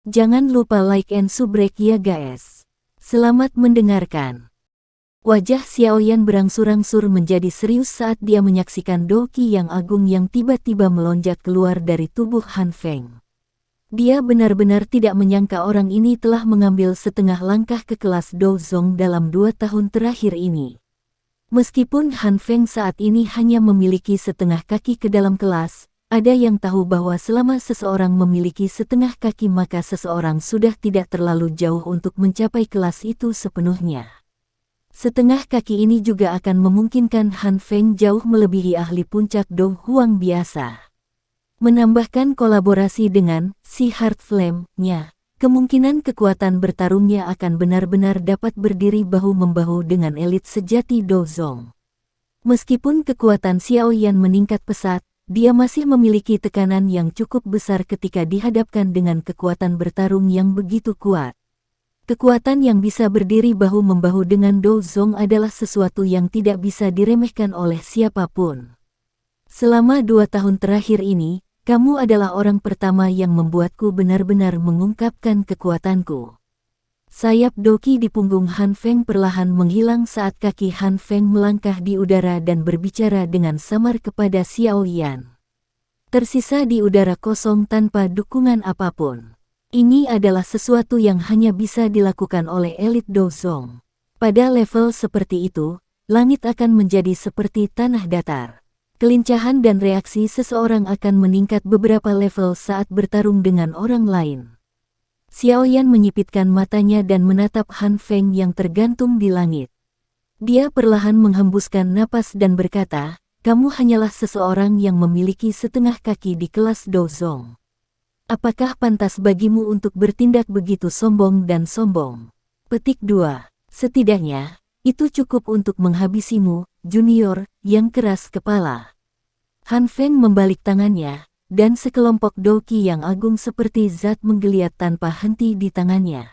Jangan lupa like and subscribe ya guys. Selamat mendengarkan. Wajah Xiaoyan berangsur-angsur menjadi serius saat dia menyaksikan Doqi yang agung yang tiba-tiba melonjak keluar dari tubuh Han Feng. Dia benar-benar tidak menyangka orang ini telah mengambil setengah langkah ke kelas Douzong dalam 2 tahun terakhir ini. Meskipun Han Feng saat ini hanya memiliki setengah kaki ke dalam kelas, ada yang tahu bahwa selama seseorang memiliki setengah kaki maka seseorang sudah tidak terlalu jauh untuk mencapai kelas itu sepenuhnya. Setengah kaki ini juga akan memungkinkan Han Feng jauh melebihi ahli puncak Dou Huang biasa. Menambahkan kolaborasi dengan si Heart Flame-nya, kemungkinan kekuatan bertarungnya akan benar-benar dapat berdiri bahu-membahu dengan elit sejati Douzong. Meskipun kekuatan Xiaoyan meningkat pesat, dia masih memiliki tekanan yang cukup besar ketika dihadapkan dengan kekuatan bertarung yang begitu kuat. Kekuatan yang bisa berdiri bahu-membahu dengan Douzong adalah sesuatu yang tidak bisa diremehkan oleh siapapun. Selama 2 tahun terakhir ini, kamu adalah orang pertama yang membuatku benar-benar mengungkapkan kekuatanku. Sayap Doqi di punggung Han Feng perlahan menghilang saat kaki Han Feng melangkah di udara dan berbicara dengan samar kepada Xiaoyan. Tersisa di udara kosong tanpa dukungan apapun. Ini adalah sesuatu yang hanya bisa dilakukan oleh elit Douzong. Pada level seperti itu, langit akan menjadi seperti tanah datar. Kelincahan dan reaksi seseorang akan meningkat beberapa level saat bertarung dengan orang lain. Xiaoyan menyipitkan matanya dan menatap Han Feng yang tergantung di langit. Dia perlahan menghembuskan napas dan berkata, "Kamu hanyalah seseorang yang memiliki setengah kaki di kelas Douzong. Apakah pantas bagimu untuk bertindak begitu sombong dan sombong?" Petik 2. Setidaknya, itu cukup untuk menghabisimu, junior, yang keras kepala. Han Feng membalik tangannya, dan sekelompok Doqi yang agung seperti zat menggeliat tanpa henti di tangannya.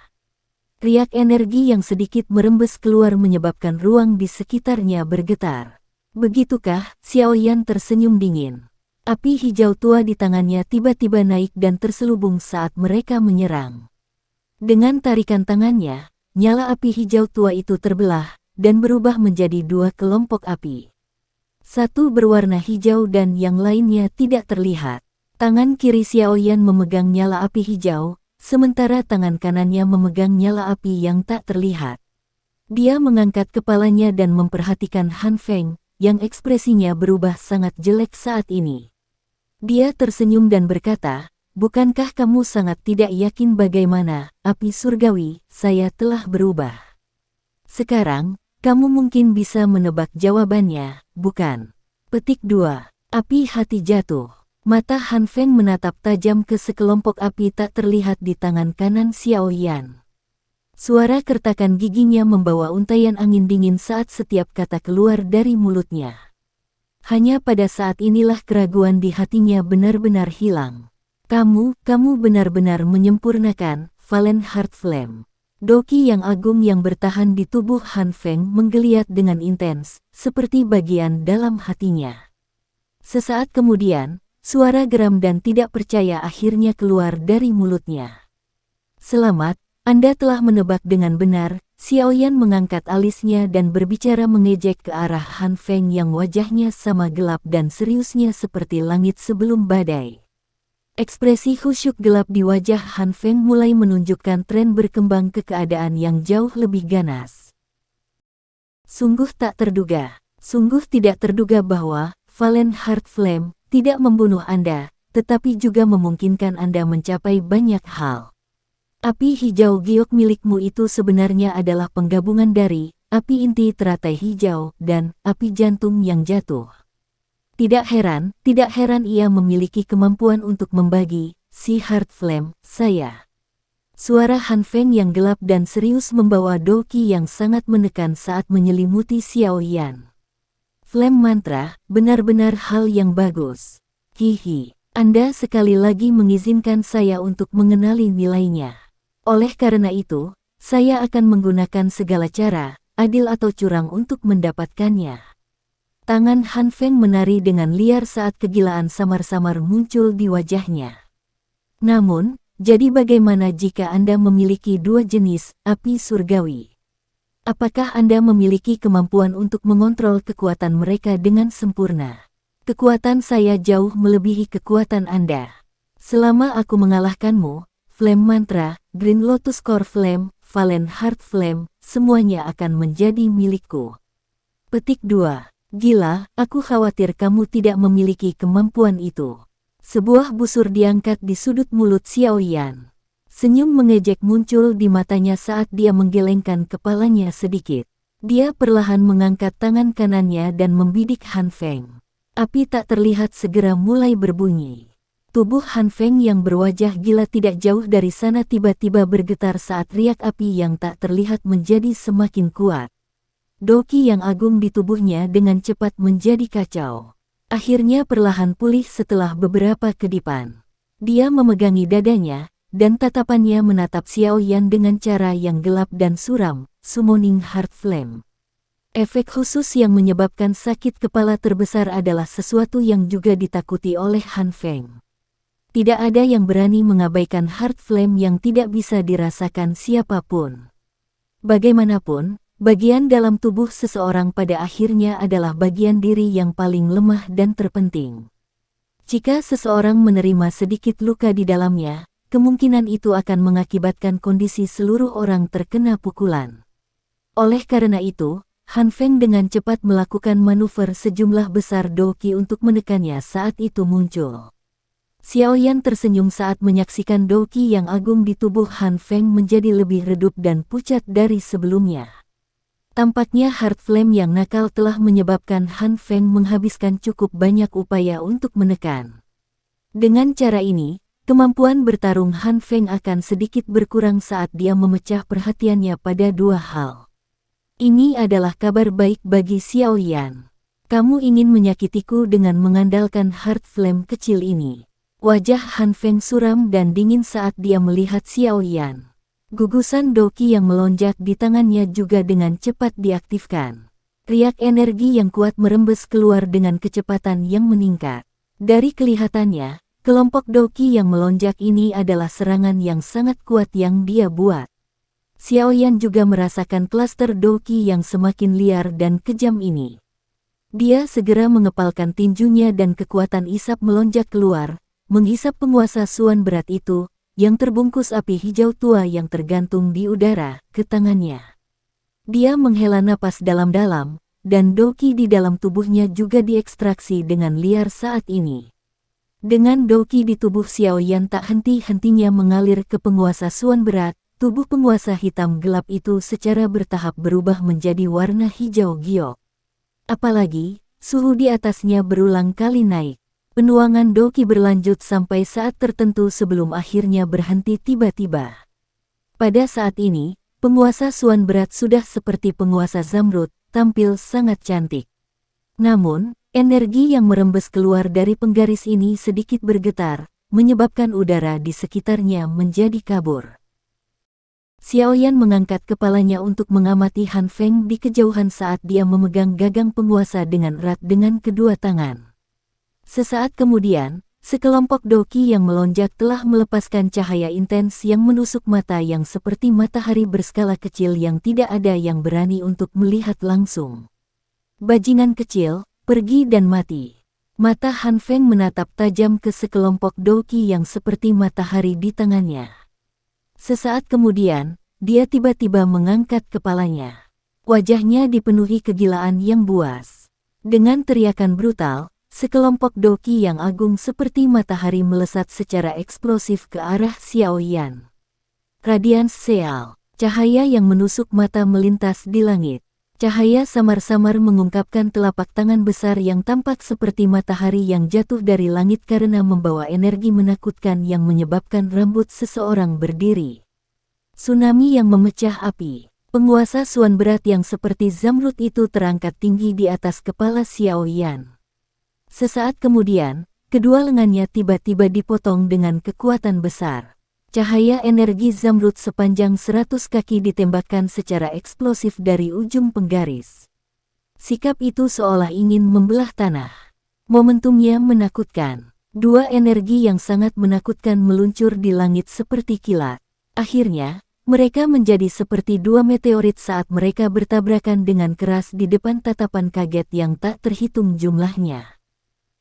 Riak energi yang sedikit merembes keluar menyebabkan ruang di sekitarnya bergetar. Begitukah? Xiaoyan tersenyum dingin. Api hijau tua di tangannya tiba-tiba naik dan terselubung saat mereka menyerang. Dengan tarikan tangannya, nyala api hijau tua itu terbelah, dan berubah menjadi 2 kelompok api. Satu berwarna hijau dan yang lainnya tidak terlihat. Tangan kiri Xiaoyan memegang nyala api hijau, sementara tangan kanannya memegang nyala api yang tak terlihat. Dia mengangkat kepalanya dan memperhatikan Han Feng, yang ekspresinya berubah sangat jelek saat ini. Dia tersenyum dan berkata, "Bukankah kamu sangat tidak yakin bagaimana, api surgawi, saya telah berubah? Sekarang, kamu mungkin bisa menebak jawabannya, bukan?" Petik 2. Api hati jatuh. Mata Han Feng menatap tajam ke sekelompok api tak terlihat di tangan kanan Xiaoyan. Suara kertakan giginya membawa untaian angin dingin saat setiap kata keluar dari mulutnya. Hanya pada saat inilah keraguan di hatinya benar-benar hilang. Kamu benar-benar menyempurnakan Valen Heart Flame." Doqi yang agung yang bertahan di tubuh Han Feng menggeliat dengan intens, seperti bagian dalam hatinya. Sesaat kemudian, suara geram dan tidak percaya akhirnya keluar dari mulutnya. "Selamat, Anda telah menebak dengan benar." Xiaoyan mengangkat alisnya dan berbicara mengejek ke arah Han Feng yang wajahnya sama gelap dan seriusnya seperti langit sebelum badai. Ekspresi khusyuk gelap di wajah Han Feng mulai menunjukkan tren berkembang ke keadaan yang jauh lebih ganas. Sungguh tak terduga, sungguh tidak terduga bahwa Valen Heart Flame tidak membunuh Anda, tetapi juga memungkinkan Anda mencapai banyak hal. Api hijau giok milikmu itu sebenarnya adalah penggabungan dari api inti teratai hijau dan api jantung yang jatuh. Tidak heran ia memiliki kemampuan untuk membagi si Heart Flame, saya. Suara Han Feng yang gelap dan serius membawa Doqi yang sangat menekan saat menyelimuti Xiaoyan. "Flame mantra, benar-benar hal yang bagus. Hihi, Anda sekali lagi mengizinkan saya untuk mengenali nilainya. Oleh karena itu, saya akan menggunakan segala cara, adil atau curang untuk mendapatkannya." Tangan Han Feng menari dengan liar saat kegilaan samar-samar muncul di wajahnya. Namun, Jadi bagaimana jika Anda memiliki dua jenis api surgawi? Apakah Anda memiliki kemampuan untuk mengontrol kekuatan mereka dengan sempurna? Kekuatan saya jauh melebihi kekuatan Anda. Selama aku mengalahkanmu, Flame Mantra, Green Lotus Core Flame, Valen Heart Flame, semuanya akan menjadi milikku. Petik 2. Gila, aku khawatir kamu tidak memiliki kemampuan itu. Sebuah busur diangkat di sudut mulut Xiaoyan. Senyum mengejek muncul di matanya saat dia menggelengkan kepalanya sedikit. Dia perlahan mengangkat tangan kanannya dan membidik Han Feng. Api tak terlihat segera mulai berbunyi. Tubuh Han Feng yang berwajah gila tidak jauh dari sana tiba-tiba bergetar saat riak api yang tak terlihat menjadi semakin kuat. Doqi yang agung di tubuhnya dengan cepat menjadi kacau. Akhirnya perlahan pulih setelah beberapa kedipan. Dia memegangi dadanya, dan tatapannya menatap Xiaoyan dengan cara yang gelap dan suram, Summoning Heart Flame. Efek khusus yang menyebabkan sakit kepala terbesar adalah sesuatu yang juga ditakuti oleh Han Feng. Tidak ada yang berani mengabaikan Heart Flame yang tidak bisa dirasakan siapapun. Bagaimanapun, bagian dalam tubuh seseorang pada akhirnya adalah bagian diri yang paling lemah dan terpenting. Jika seseorang menerima sedikit luka di dalamnya, kemungkinan itu akan mengakibatkan kondisi seluruh orang terkena pukulan. Oleh karena itu, Han Feng dengan cepat melakukan manuver sejumlah besar doqi untuk menekannya saat itu muncul. Xiaoyan tersenyum saat menyaksikan doqi yang agung di tubuh Han Feng menjadi lebih redup dan pucat dari sebelumnya. Tampaknya Heart Flame yang nakal telah menyebabkan Han Feng menghabiskan cukup banyak upaya untuk menekan. Dengan cara ini, kemampuan bertarung Han Feng akan sedikit berkurang saat dia memecah perhatiannya pada dua hal. Ini adalah kabar baik bagi Xiaoyan. Kamu ingin menyakitiku dengan mengandalkan Heart Flame kecil ini. Wajah Han Feng suram dan dingin saat dia melihat Xiaoyan. Gugusan doqi yang melonjak di tangannya juga dengan cepat diaktifkan. Riak energi yang kuat merembes keluar dengan kecepatan yang meningkat. Dari kelihatannya, kelompok doqi yang melonjak ini adalah serangan yang sangat kuat yang dia buat. Xiaoyan juga merasakan klaster doqi yang semakin liar dan kejam ini. Dia segera mengepalkan tinjunya dan kekuatan isap melonjak keluar, menghisap penguasa Suan berat itu, yang terbungkus api hijau tua yang tergantung di udara, ke tangannya. Dia menghela napas dalam-dalam, dan doqi di dalam tubuhnya juga diekstraksi dengan liar saat ini. Dengan doqi di tubuh Xiaoyan tak henti-hentinya mengalir ke penguasa Suan berat, tubuh penguasa hitam gelap itu secara bertahap berubah menjadi warna hijau giok. Apalagi, suhu di atasnya berulang kali naik. Penuangan doqi berlanjut sampai saat tertentu sebelum akhirnya berhenti tiba-tiba. Pada saat ini, penguasa Suan berat sudah seperti penguasa Zamrud, tampil sangat cantik. Namun, energi yang merembes keluar dari penggaris ini sedikit bergetar, menyebabkan udara di sekitarnya menjadi kabur. Xiaoyan mengangkat kepalanya untuk mengamati Han Feng di kejauhan saat dia memegang gagang penguasa dengan erat dengan kedua tangan. Sesaat kemudian, sekelompok doqi yang melonjak telah melepaskan cahaya intens yang menusuk mata yang seperti matahari berskala kecil yang tidak ada yang berani untuk melihat langsung. Bajingan kecil, pergi dan mati. Mata Han Feng menatap tajam ke sekelompok doqi yang seperti matahari di tangannya. Sesaat kemudian, dia tiba-tiba mengangkat kepalanya. Wajahnya dipenuhi kegilaan yang buas. Dengan teriakan brutal, sekelompok doqi yang agung seperti matahari melesat secara eksplosif ke arah Xiaoyan. Radiance Seal, cahaya yang menusuk mata melintas di langit. Cahaya samar-samar mengungkapkan telapak tangan besar yang tampak seperti matahari yang jatuh dari langit karena membawa energi menakutkan yang menyebabkan rambut seseorang berdiri. Tsunami yang memecah api. Penguasa Suan berat yang seperti Zamrud itu terangkat tinggi di atas kepala Xiaoyan. Sesaat kemudian, kedua lengannya tiba-tiba dipotong dengan kekuatan besar. Cahaya energi Zamrud sepanjang 100 kaki ditembakkan secara eksplosif dari ujung penggaris. Sikap itu seolah ingin membelah tanah. Momentumnya menakutkan. Dua energi yang sangat menakutkan meluncur di langit seperti kilat. Akhirnya, mereka menjadi seperti dua meteorit saat mereka bertabrakan dengan keras di depan tatapan kaget yang tak terhitung jumlahnya.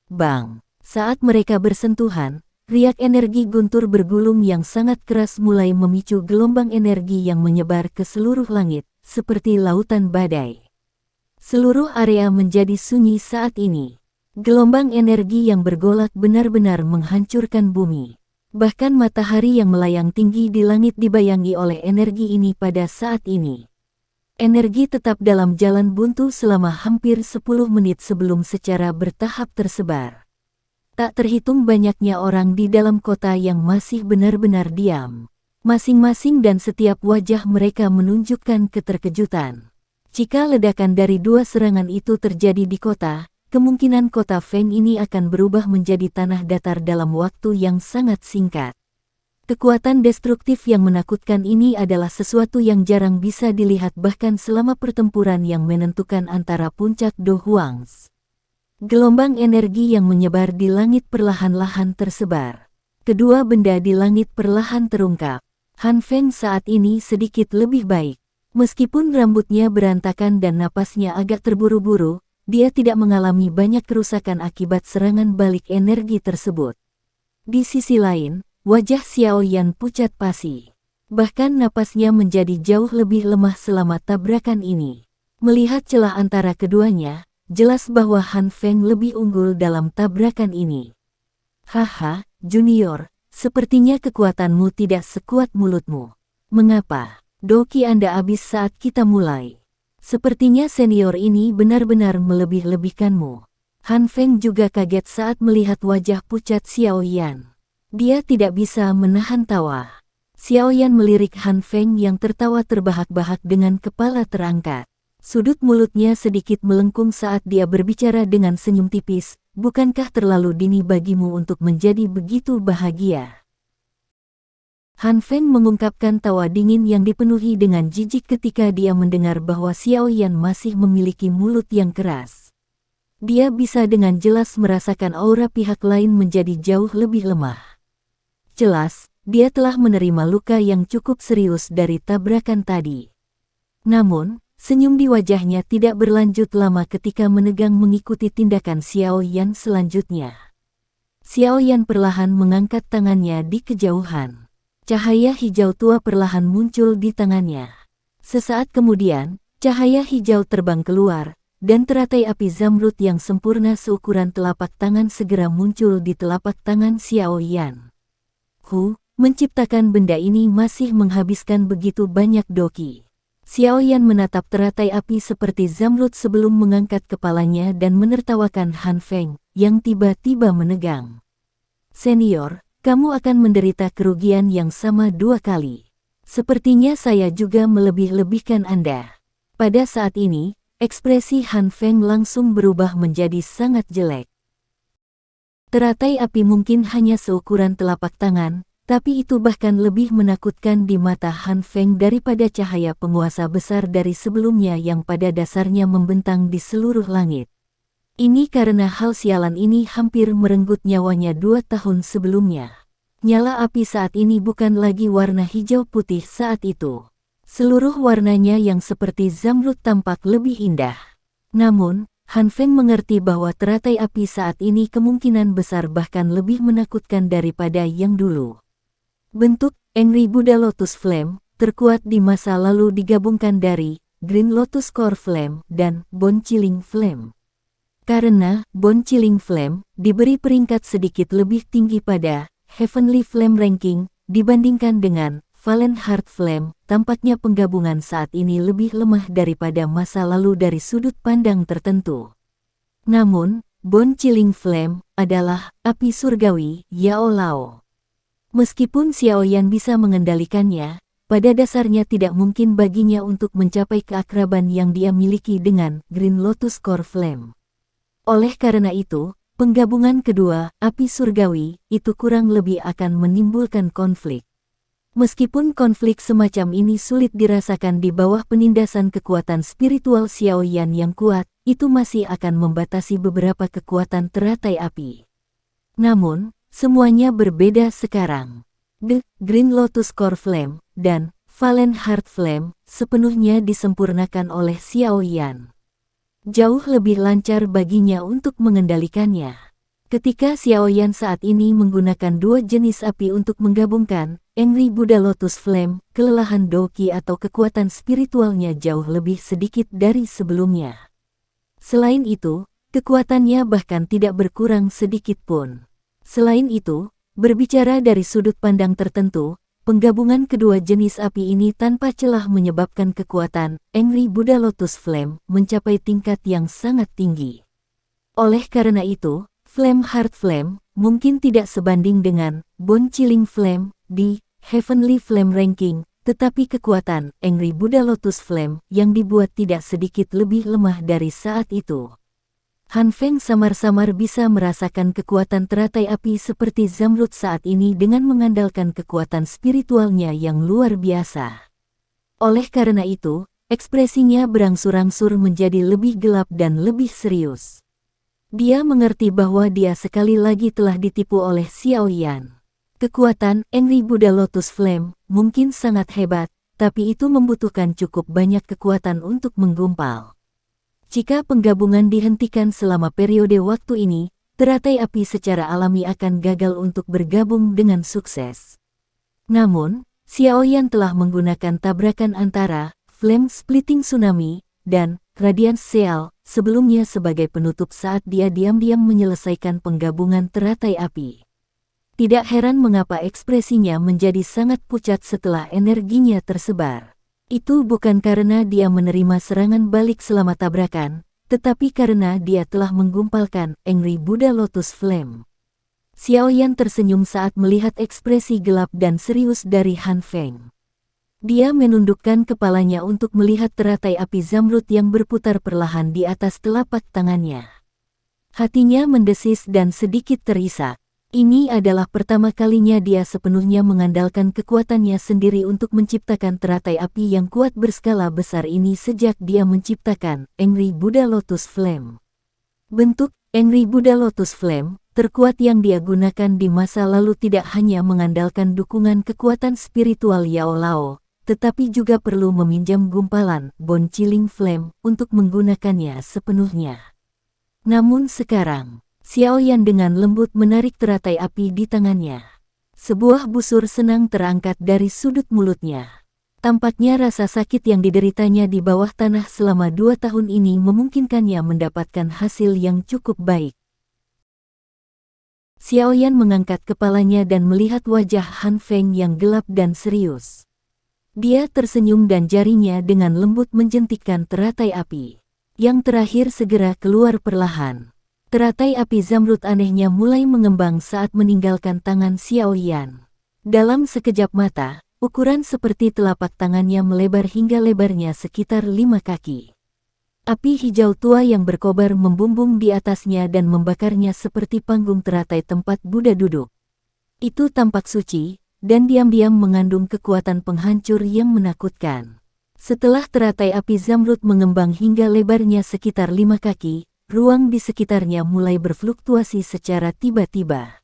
Bang! Saat mereka bersentuhan, riak energi guntur bergulung yang sangat keras mulai memicu gelombang energi yang menyebar ke seluruh langit, seperti lautan badai. Seluruh area menjadi sunyi saat ini. Gelombang energi yang bergolak benar-benar menghancurkan bumi. Bahkan matahari yang melayang tinggi di langit dibayangi oleh energi ini pada saat ini. Energi tetap dalam jalan buntu selama hampir 10 menit sebelum secara bertahap tersebar. Tak terhitung banyaknya orang di dalam kota yang masih benar-benar diam. Masing-masing dan setiap wajah mereka menunjukkan keterkejutan. Jika ledakan dari dua serangan itu terjadi di kota, kemungkinan kota Feng ini akan berubah menjadi tanah datar dalam waktu yang sangat singkat. Kekuatan destruktif yang menakutkan ini adalah sesuatu yang jarang bisa dilihat bahkan selama pertempuran yang menentukan antara puncak Do Huangs. Gelombang energi yang menyebar di langit perlahan-lahan tersebar. Kedua benda di langit perlahan terungkap. Han Feng saat ini sedikit lebih baik. Meskipun rambutnya berantakan dan napasnya agak terburu-buru, dia tidak mengalami banyak kerusakan akibat serangan balik energi tersebut. Di sisi lain, wajah Xiao Yan pucat pasi. Bahkan napasnya menjadi jauh lebih lemah selama tabrakan ini. Melihat celah antara keduanya, jelas bahwa Han Feng lebih unggul dalam tabrakan ini. Haha, Junior, sepertinya kekuatanmu tidak sekuat mulutmu. Mengapa? Doki Anda habis saat kita mulai. Sepertinya senior ini benar-benar melebih-lebihkanmu. Han Feng juga kaget saat melihat wajah pucat Xiao Yan. Dia tidak bisa menahan tawa. Xiao Yan melirik Han Feng yang tertawa terbahak-bahak dengan kepala terangkat. Sudut mulutnya sedikit melengkung saat dia berbicara dengan senyum tipis. Bukankah terlalu dini bagimu untuk menjadi begitu bahagia? Han Feng mengungkapkan tawa dingin yang dipenuhi dengan jijik ketika dia mendengar bahwa Xiao Yan masih memiliki mulut yang keras. Dia bisa dengan jelas merasakan aura pihak lain menjadi jauh lebih lemah. Jelas, dia telah menerima luka yang cukup serius dari tabrakan tadi. Namun, senyum di wajahnya tidak berlanjut lama ketika menegang mengikuti tindakan Xiao Yan selanjutnya. Xiao Yan perlahan mengangkat tangannya di kejauhan. Cahaya hijau tua perlahan muncul di tangannya. Sesaat kemudian, cahaya hijau terbang keluar, dan teratai api zamrud yang sempurna seukuran telapak tangan segera muncul di telapak tangan Xiao Yan. Menciptakan benda ini masih menghabiskan begitu banyak doki. Xiao Yan menatap teratai api seperti zamrud sebelum mengangkat kepalanya dan menertawakan Han Feng, yang tiba-tiba menegang. Senior, kamu akan menderita kerugian yang sama 2 kali. Sepertinya saya juga melebih-lebihkan Anda. Pada saat ini, ekspresi Han Feng langsung berubah menjadi sangat jelek. Teratai api mungkin hanya seukuran telapak tangan, tapi itu bahkan lebih menakutkan di mata Han Feng daripada cahaya penguasa besar dari sebelumnya yang pada dasarnya membentang di seluruh langit. Ini karena hal sialan ini hampir merenggut nyawanya 2 tahun sebelumnya. Nyala api saat ini bukan lagi warna hijau putih saat itu. Seluruh warnanya yang seperti zamrud tampak lebih indah. Namun, Han Feng mengerti bahwa teratai api saat ini kemungkinan besar bahkan lebih menakutkan daripada yang dulu. Bentuk Angry Buddha Lotus Flame terkuat di masa lalu digabungkan dari Green Lotus Core Flame dan Bone Chilling Flame. Karena Bone Chilling Flame diberi peringkat sedikit lebih tinggi pada Heavenly Flame Ranking dibandingkan dengan Valen Heart Flame, tampaknya penggabungan saat ini lebih lemah daripada masa lalu dari sudut pandang tertentu. Namun, Bone Chilling Flame adalah api surgawi Yao Lao. Meskipun Xiao Yan bisa mengendalikannya, pada dasarnya tidak mungkin baginya untuk mencapai keakraban yang dia miliki dengan Green Lotus Core Flame. Oleh karena itu, penggabungan kedua, api surgawi, itu kurang lebih akan menimbulkan konflik. Meskipun konflik semacam ini sulit dirasakan di bawah penindasan kekuatan spiritual Xiao Yan yang kuat, itu masih akan membatasi beberapa kekuatan teratai api. Namun, semuanya berbeda sekarang. The Green Lotus Core Flame dan Valen Heart Flame sepenuhnya disempurnakan oleh Xiao Yan. Jauh lebih lancar baginya untuk mengendalikannya. Ketika Xiao Yan saat ini menggunakan dua jenis api untuk menggabungkan Angry Buddha Lotus Flame, kelelahan Doqi atau kekuatan spiritualnya jauh lebih sedikit dari sebelumnya. Selain itu, kekuatannya bahkan tidak berkurang sedikit pun. Selain itu, berbicara dari sudut pandang tertentu, penggabungan kedua jenis api ini tanpa celah menyebabkan kekuatan Angry Buddha Lotus Flame mencapai tingkat yang sangat tinggi. Oleh karena itu, Flame Heart Flame mungkin tidak sebanding dengan Bone Chilling Flame di Heavenly Flame Ranking, tetapi kekuatan Angry Buddha Lotus Flame yang dibuat tidak sedikit lebih lemah dari saat itu. Han Feng samar-samar bisa merasakan kekuatan teratai api seperti Zamrud saat ini dengan mengandalkan kekuatan spiritualnya yang luar biasa. Oleh karena itu, ekspresinya berangsur-angsur menjadi lebih gelap dan lebih serius. Dia mengerti bahwa dia sekali lagi telah ditipu oleh Xiao Yan. Kekuatan Angry Buddha Lotus Flame mungkin sangat hebat, tapi itu membutuhkan cukup banyak kekuatan untuk menggumpal. Jika penggabungan dihentikan selama periode waktu ini, teratai api secara alami akan gagal untuk bergabung dengan sukses. Namun, Xiao Yan telah menggunakan tabrakan antara Flame Splitting Tsunami dan Radiance Seal sebelumnya sebagai penutup saat dia diam-diam menyelesaikan penggabungan teratai api. Tidak heran mengapa ekspresinya menjadi sangat pucat setelah energinya tersebar. Itu bukan karena dia menerima serangan balik selama tabrakan, tetapi karena dia telah menggumpalkan Angry Buddha Lotus Flame. Xiao Yan tersenyum saat melihat ekspresi gelap dan serius dari Han Feng. Dia menundukkan kepalanya untuk melihat teratai api Zamrud yang berputar perlahan di atas telapak tangannya. Hatinya mendesis dan sedikit terisak. Ini adalah pertama kalinya dia sepenuhnya mengandalkan kekuatannya sendiri untuk menciptakan teratai api yang kuat berskala besar ini sejak dia menciptakan Angry Buddha Lotus Flame. Bentuk Angry Buddha Lotus Flame terkuat yang dia gunakan di masa lalu tidak hanya mengandalkan dukungan kekuatan spiritual Yao Lao, tetapi juga perlu meminjam gumpalan Bone Chilling Flame untuk menggunakannya sepenuhnya. Namun sekarang, Xiao Yan dengan lembut menarik teratai api di tangannya. Sebuah busur senang terangkat dari sudut mulutnya. Tampaknya rasa sakit yang dideritanya di bawah tanah selama 2 tahun ini memungkinkannya mendapatkan hasil yang cukup baik. Xiao Yan mengangkat kepalanya dan melihat wajah Han Feng yang gelap dan serius. Dia tersenyum dan jarinya dengan lembut menjentikkan teratai api. Yang terakhir segera keluar perlahan. Teratai api Zamrud anehnya mulai mengembang saat meninggalkan tangan Xiao Yan. Dalam sekejap mata, ukuran seperti telapak tangannya melebar hingga lebarnya sekitar 5 kaki. Api hijau tua yang berkobar membumbung di atasnya dan membakarnya seperti panggung teratai tempat Buddha duduk. Itu tampak suci, dan diam-diam mengandung kekuatan penghancur yang menakutkan. Setelah teratai api Zamrud mengembang hingga lebarnya sekitar 5 kaki, ruang di sekitarnya mulai berfluktuasi secara tiba-tiba.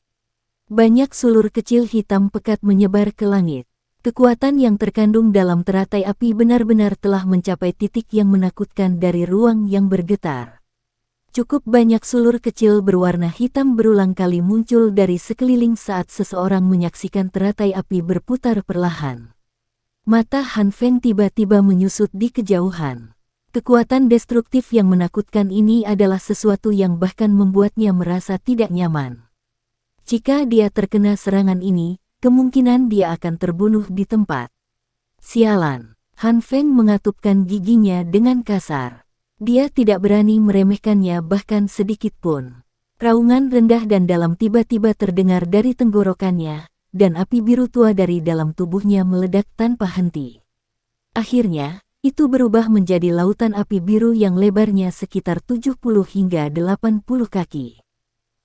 Banyak sulur kecil hitam pekat menyebar ke langit. Kekuatan yang terkandung dalam teratai api benar-benar telah mencapai titik yang menakutkan dari ruang yang bergetar. Cukup banyak sulur kecil berwarna hitam berulang kali muncul dari sekeliling saat seseorang menyaksikan teratai api berputar perlahan. Mata Han Feng tiba-tiba menyusut di kejauhan. Kekuatan destruktif yang menakutkan ini adalah sesuatu yang bahkan membuatnya merasa tidak nyaman. Jika dia terkena serangan ini, kemungkinan dia akan terbunuh di tempat. Sialan, Han Feng mengatupkan giginya dengan kasar. Dia tidak berani meremehkannya bahkan sedikit pun. Raungan rendah dan dalam tiba-tiba terdengar dari tenggorokannya, dan api biru tua dari dalam tubuhnya meledak tanpa henti. Akhirnya, itu berubah menjadi lautan api biru yang lebarnya sekitar 70 hingga 80 kaki.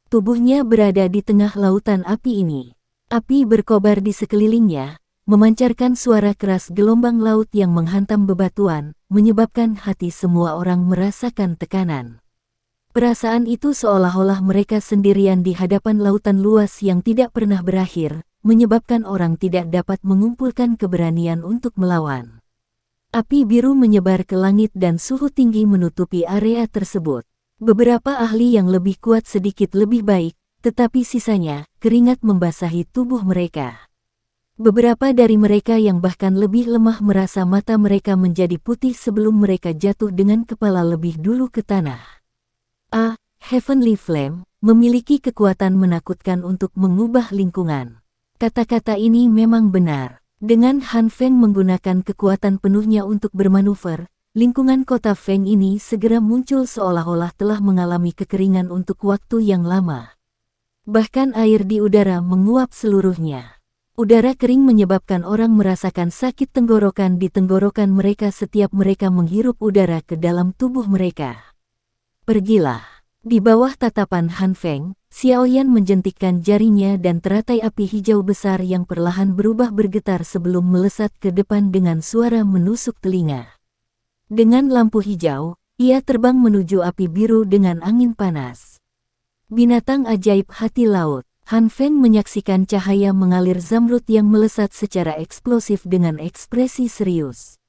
Tubuhnya berada di tengah lautan api ini. Api berkobar di sekelilingnya, memancarkan suara keras gelombang laut yang menghantam bebatuan, menyebabkan hati semua orang merasakan tekanan. Perasaan itu seolah-olah mereka sendirian di hadapan lautan luas yang tidak pernah berakhir, menyebabkan orang tidak dapat mengumpulkan keberanian untuk melawan. Api biru menyebar ke langit dan suhu tinggi menutupi area tersebut. Beberapa ahli yang lebih kuat sedikit lebih baik, tetapi sisanya, keringat membasahi tubuh mereka. Beberapa dari mereka yang bahkan lebih lemah merasa mata mereka menjadi putih sebelum mereka jatuh dengan kepala lebih dulu ke tanah. Heavenly Flame memiliki kekuatan menakutkan untuk mengubah lingkungan. Kata-kata ini memang benar. Dengan Han Feng menggunakan kekuatan penuhnya untuk bermanuver, lingkungan kota Feng ini segera muncul seolah-olah telah mengalami kekeringan untuk waktu yang lama. Bahkan air di udara menguap seluruhnya. Udara kering menyebabkan orang merasakan sakit tenggorokan di tenggorokan mereka setiap mereka menghirup udara ke dalam tubuh mereka. Pergilah. Di bawah tatapan Han Feng, Xiaoyan menjentikkan jarinya dan teratai api hijau besar yang perlahan berubah bergetar sebelum melesat ke depan dengan suara menusuk telinga. Dengan lampu hijau, ia terbang menuju api biru dengan angin panas. Binatang ajaib hati laut. Han Feng menyaksikan cahaya mengalir zamrud yang melesat secara eksplosif dengan ekspresi serius.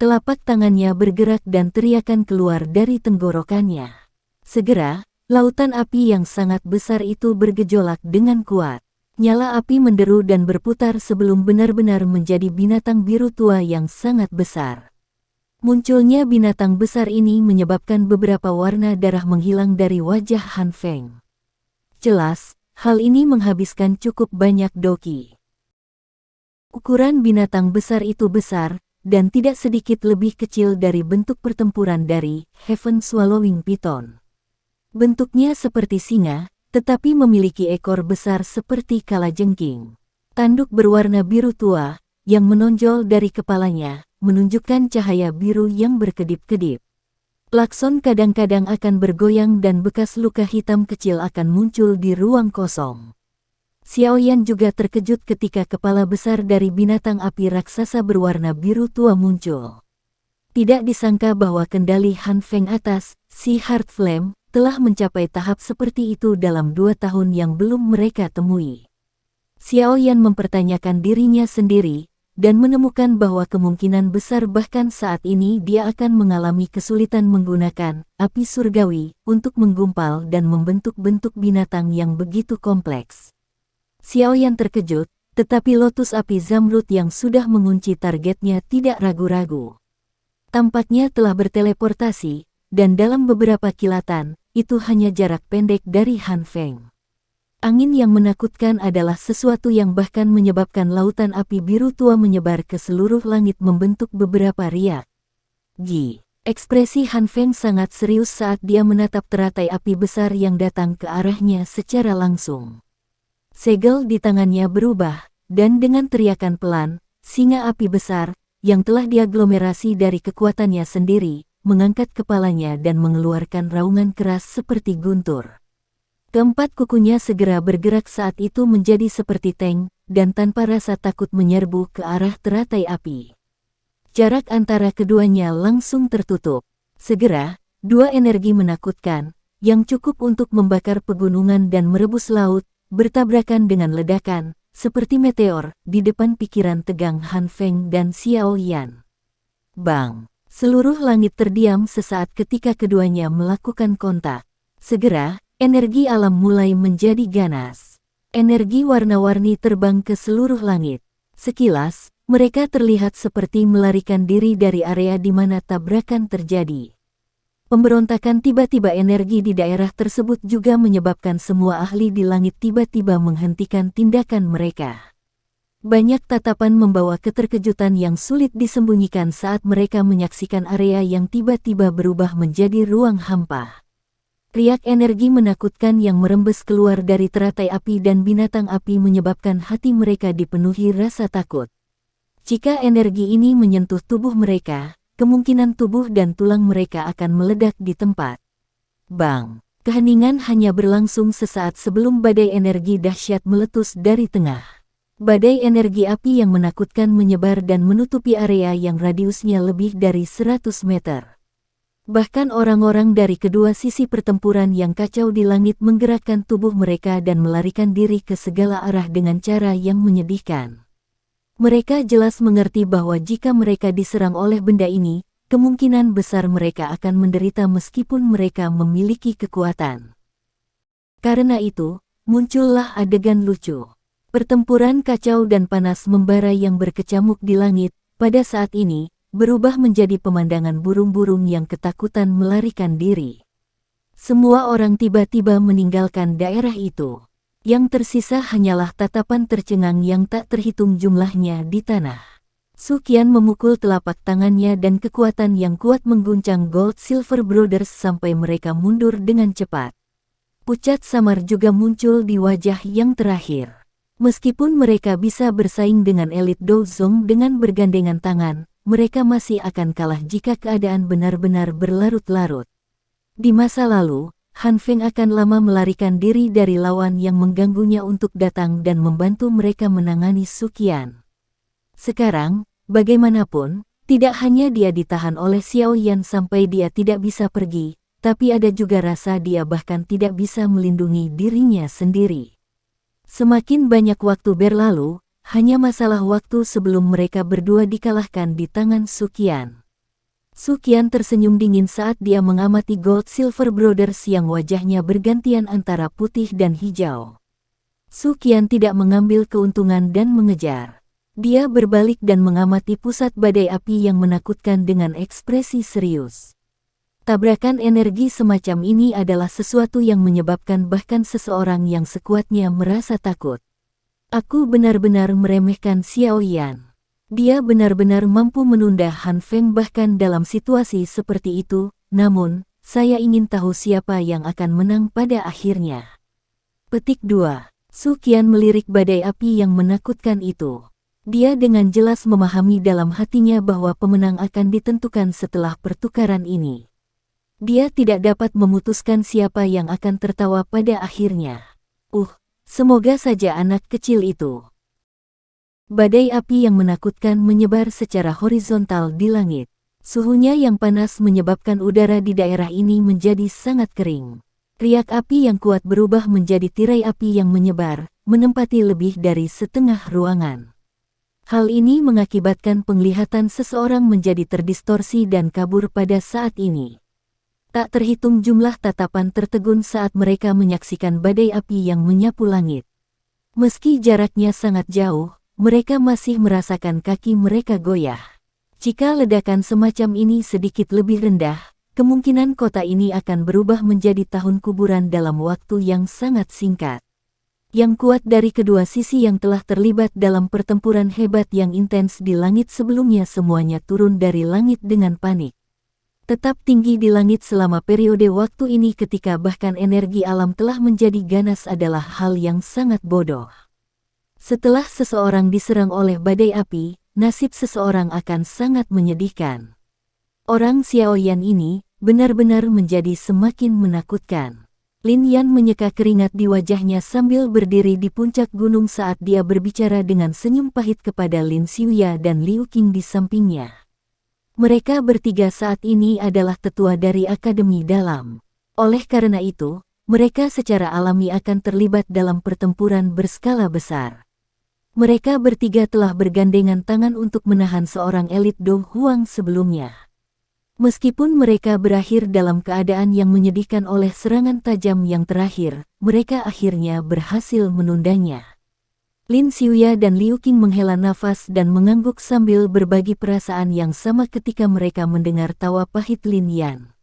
Telapak tangannya bergerak dan teriakan keluar dari tenggorokannya. Segera, lautan api yang sangat besar itu bergejolak dengan kuat. Nyala api menderu dan berputar sebelum benar-benar menjadi binatang biru tua yang sangat besar. Munculnya binatang besar ini menyebabkan beberapa warna darah menghilang dari wajah Han Feng. Jelas, hal ini menghabiskan cukup banyak doki. Ukuran binatang besar itu besar, dan tidak sedikit lebih kecil dari bentuk pertempuran dari Heaven Swallowing Python. Bentuknya seperti singa, tetapi memiliki ekor besar seperti kalajengking. Tanduk berwarna biru tua, yang menonjol dari kepalanya, menunjukkan cahaya biru yang berkedip-kedip. Klakson kadang-kadang akan bergoyang dan bekas luka hitam kecil akan muncul di ruang kosong. Xiaoyan juga terkejut ketika kepala besar dari binatang api raksasa berwarna biru tua muncul. Tidak disangka bahwa kendali Han Feng atas si Heart Flame telah mencapai tahap seperti itu dalam 2 tahun yang belum mereka temui. Xiaoyan mempertanyakan dirinya sendiri, dan menemukan bahwa kemungkinan besar bahkan saat ini dia akan mengalami kesulitan menggunakan api surgawi untuk menggumpal dan membentuk bentuk binatang yang begitu kompleks. Xiaoyan terkejut, tetapi lotus api zamrud yang sudah mengunci targetnya tidak ragu-ragu. Tampaknya telah berteleportasi, dan dalam beberapa kilatan, itu hanya jarak pendek dari Han Feng. Angin yang menakutkan adalah sesuatu yang bahkan menyebabkan lautan api biru tua menyebar ke seluruh langit membentuk beberapa riak. Ekspresi Han Feng sangat serius saat dia menatap teratai api besar yang datang ke arahnya secara langsung. Segel di tangannya berubah, dan dengan teriakan pelan, singa api besar, yang telah diaglomerasi dari kekuatannya sendiri, mengangkat kepalanya dan mengeluarkan raungan keras seperti guntur. Keempat kukunya segera bergerak saat itu menjadi seperti tank, dan tanpa rasa takut menyerbu ke arah teratai api. Jarak antara keduanya langsung tertutup. Segera, dua energi menakutkan, yang cukup untuk membakar pegunungan dan merebus laut, bertabrakan dengan ledakan, seperti meteor, di depan pikiran tegang Han Feng dan Xiaoyan. Bang! Seluruh langit terdiam sesaat ketika keduanya melakukan kontak. Segera, energi alam mulai menjadi ganas. Energi warna-warni terbang ke seluruh langit. Sekilas, mereka terlihat seperti melarikan diri dari area di mana tabrakan terjadi. Pemberontakan tiba-tiba energi di daerah tersebut juga menyebabkan semua ahli di langit tiba-tiba menghentikan tindakan mereka. Banyak tatapan membawa keterkejutan yang sulit disembunyikan saat mereka menyaksikan area yang tiba-tiba berubah menjadi ruang hampa. Riak energi menakutkan yang merembes keluar dari teratai api dan binatang api menyebabkan hati mereka dipenuhi rasa takut. Jika energi ini menyentuh tubuh mereka, kemungkinan tubuh dan tulang mereka akan meledak di tempat. Bang! Keheningan hanya berlangsung sesaat sebelum badai energi dahsyat meletus dari tengah. Badai energi api yang menakutkan menyebar dan menutupi area yang radiusnya lebih dari 100 meter. Bahkan orang-orang dari kedua sisi pertempuran yang kacau di langit menggerakkan tubuh mereka dan melarikan diri ke segala arah dengan cara yang menyedihkan. Mereka jelas mengerti bahwa jika mereka diserang oleh benda ini, kemungkinan besar mereka akan menderita meskipun mereka memiliki kekuatan. Karena itu, muncullah adegan lucu. Pertempuran kacau dan panas membara yang berkecamuk di langit, pada saat ini, berubah menjadi pemandangan burung-burung yang ketakutan melarikan diri. Semua orang tiba-tiba meninggalkan daerah itu. Yang tersisa hanyalah tatapan tercengang yang tak terhitung jumlahnya di tanah. Su Qian memukul telapak tangannya dan kekuatan yang kuat mengguncang Gold Silver Brothers sampai mereka mundur dengan cepat. Pucat samar juga muncul di wajah yang terakhir. Meskipun mereka bisa bersaing dengan elit Douzong dengan bergandengan tangan, mereka masih akan kalah jika keadaan benar-benar berlarut-larut. Di masa lalu, Han Feng akan lama melarikan diri dari lawan yang mengganggunya untuk datang dan membantu mereka menangani Su Qian. Sekarang, bagaimanapun, tidak hanya dia ditahan oleh Xiao Yan sampai dia tidak bisa pergi, tapi ada juga rasa dia bahkan tidak bisa melindungi dirinya sendiri. Semakin banyak waktu berlalu, hanya masalah waktu sebelum mereka berdua dikalahkan di tangan Su Qian. Su Qian tersenyum dingin saat dia mengamati Gold Silver Brothers yang wajahnya bergantian antara putih dan hijau. Su Qian tidak mengambil keuntungan dan mengejar. Dia berbalik dan mengamati pusat badai api yang menakutkan dengan ekspresi serius. Tabrakan energi semacam ini adalah sesuatu yang menyebabkan bahkan seseorang yang sekuatnya merasa takut. Aku benar-benar meremehkan Xiao Yan. Dia benar-benar mampu menunda Han Feng bahkan dalam situasi seperti itu, namun, saya ingin tahu siapa yang akan menang pada akhirnya. Petik 2. Su Qian melirik badai api yang menakutkan itu. Dia dengan jelas memahami dalam hatinya bahwa pemenang akan ditentukan setelah pertukaran ini. Dia tidak dapat memutuskan siapa yang akan tertawa pada akhirnya. Semoga saja anak kecil itu. Badai api yang menakutkan menyebar secara horizontal di langit. Suhunya yang panas menyebabkan udara di daerah ini menjadi sangat kering. Riak api yang kuat berubah menjadi tirai api yang menyebar, menempati lebih dari setengah ruangan. Hal ini mengakibatkan penglihatan seseorang menjadi terdistorsi dan kabur pada saat ini. Tak terhitung jumlah tatapan tertegun saat mereka menyaksikan badai api yang menyapu langit. Meski jaraknya sangat jauh, mereka masih merasakan kaki mereka goyah. Jika ledakan semacam ini sedikit lebih rendah, kemungkinan kota ini akan berubah menjadi tahun kuburan dalam waktu yang sangat singkat. Yang kuat dari kedua sisi yang telah terlibat dalam pertempuran hebat yang intens di langit sebelumnya semuanya turun dari langit dengan panik. Tetap tinggi di langit selama periode waktu ini ketika bahkan energi alam telah menjadi ganas adalah hal yang sangat bodoh. Setelah seseorang diserang oleh badai api, nasib seseorang akan sangat menyedihkan. Orang Xiao Yan ini benar-benar menjadi semakin menakutkan. Lin Yan menyeka keringat di wajahnya sambil berdiri di puncak gunung saat dia berbicara dengan senyum pahit kepada Lin Xiuya dan Liu Qing di sampingnya. Mereka bertiga saat ini adalah tetua dari Akademi Dalam. Oleh karena itu, mereka secara alami akan terlibat dalam pertempuran berskala besar. Mereka bertiga telah bergandengan tangan untuk menahan seorang elit Do Huang sebelumnya. Meskipun mereka berakhir dalam keadaan yang menyedihkan oleh serangan tajam yang terakhir, mereka akhirnya berhasil menundanya. Lin Xiuya dan Liu Qing menghela nafas dan mengangguk sambil berbagi perasaan yang sama ketika mereka mendengar tawa pahit Lin Yan.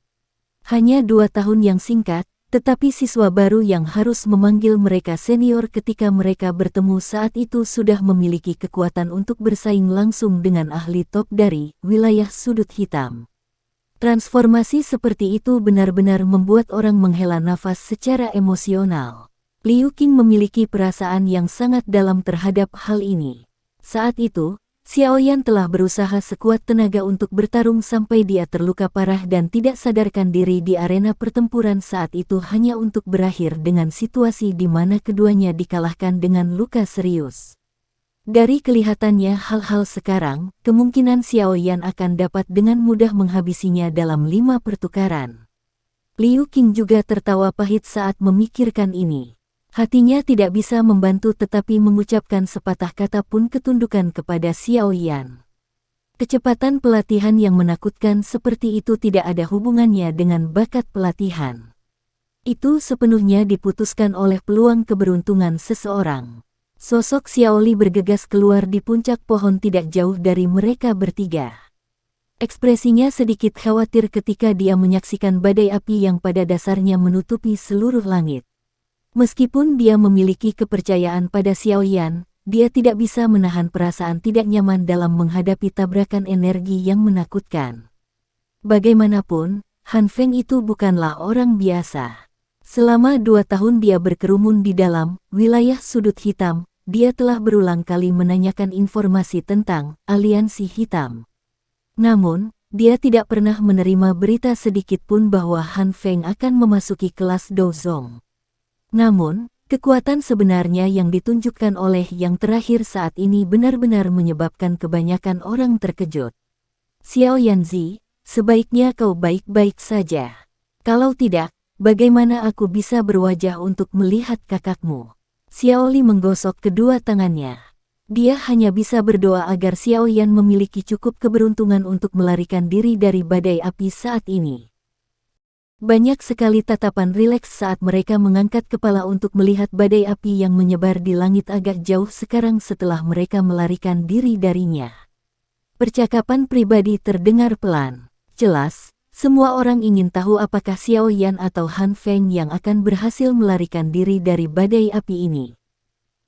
Hanya 2 tahun yang singkat, tetapi siswa baru yang harus memanggil mereka senior ketika mereka bertemu saat itu sudah memiliki kekuatan untuk bersaing langsung dengan ahli top dari wilayah sudut hitam. Transformasi seperti itu benar-benar membuat orang menghela nafas secara emosional. Liu Qing memiliki perasaan yang sangat dalam terhadap hal ini. Saat itu, Xiao Yan telah berusaha sekuat tenaga untuk bertarung sampai dia terluka parah dan tidak sadarkan diri di arena pertempuran saat itu hanya untuk berakhir dengan situasi di mana keduanya dikalahkan dengan luka serius. Dari kelihatannya hal-hal sekarang, kemungkinan Xiao Yan akan dapat dengan mudah menghabisinya dalam 5 pertukaran. Liu Qing juga tertawa pahit saat memikirkan ini. Hatinya tidak bisa membantu tetapi mengucapkan sepatah kata pun ketundukan kepada Xiao Yan. Kecepatan pelatihan yang menakutkan seperti itu tidak ada hubungannya dengan bakat pelatihan. Itu sepenuhnya diputuskan oleh peluang keberuntungan seseorang. Sosok Xiao Li bergegas keluar di puncak pohon tidak jauh dari mereka bertiga. Ekspresinya sedikit khawatir ketika dia menyaksikan badai api yang pada dasarnya menutupi seluruh langit. Meskipun dia memiliki kepercayaan pada Xiao Yan, dia tidak bisa menahan perasaan tidak nyaman dalam menghadapi tabrakan energi yang menakutkan. Bagaimanapun, Han Feng itu bukanlah orang biasa. Selama 2 tahun dia berkerumun di dalam wilayah sudut hitam, dia telah berulang kali menanyakan informasi tentang aliansi hitam. Namun, dia tidak pernah menerima berita sedikit pun bahwa Han Feng akan memasuki kelas Dozong. Namun, kekuatan sebenarnya yang ditunjukkan oleh yang terakhir saat ini benar-benar menyebabkan kebanyakan orang terkejut. Xiao Yanzi, sebaiknya kau baik-baik saja. Kalau tidak, bagaimana aku bisa berwajah untuk melihat kakakmu? Xiao Li menggosok kedua tangannya. Dia hanya bisa berdoa agar Xiao Yan memiliki cukup keberuntungan untuk melarikan diri dari badai api saat ini. Banyak sekali tatapan rileks saat mereka mengangkat kepala untuk melihat badai api yang menyebar di langit agak jauh sekarang setelah mereka melarikan diri darinya. Percakapan pribadi terdengar pelan. Jelas, semua orang ingin tahu apakah Xiao Yan atau Han Feng yang akan berhasil melarikan diri dari badai api ini.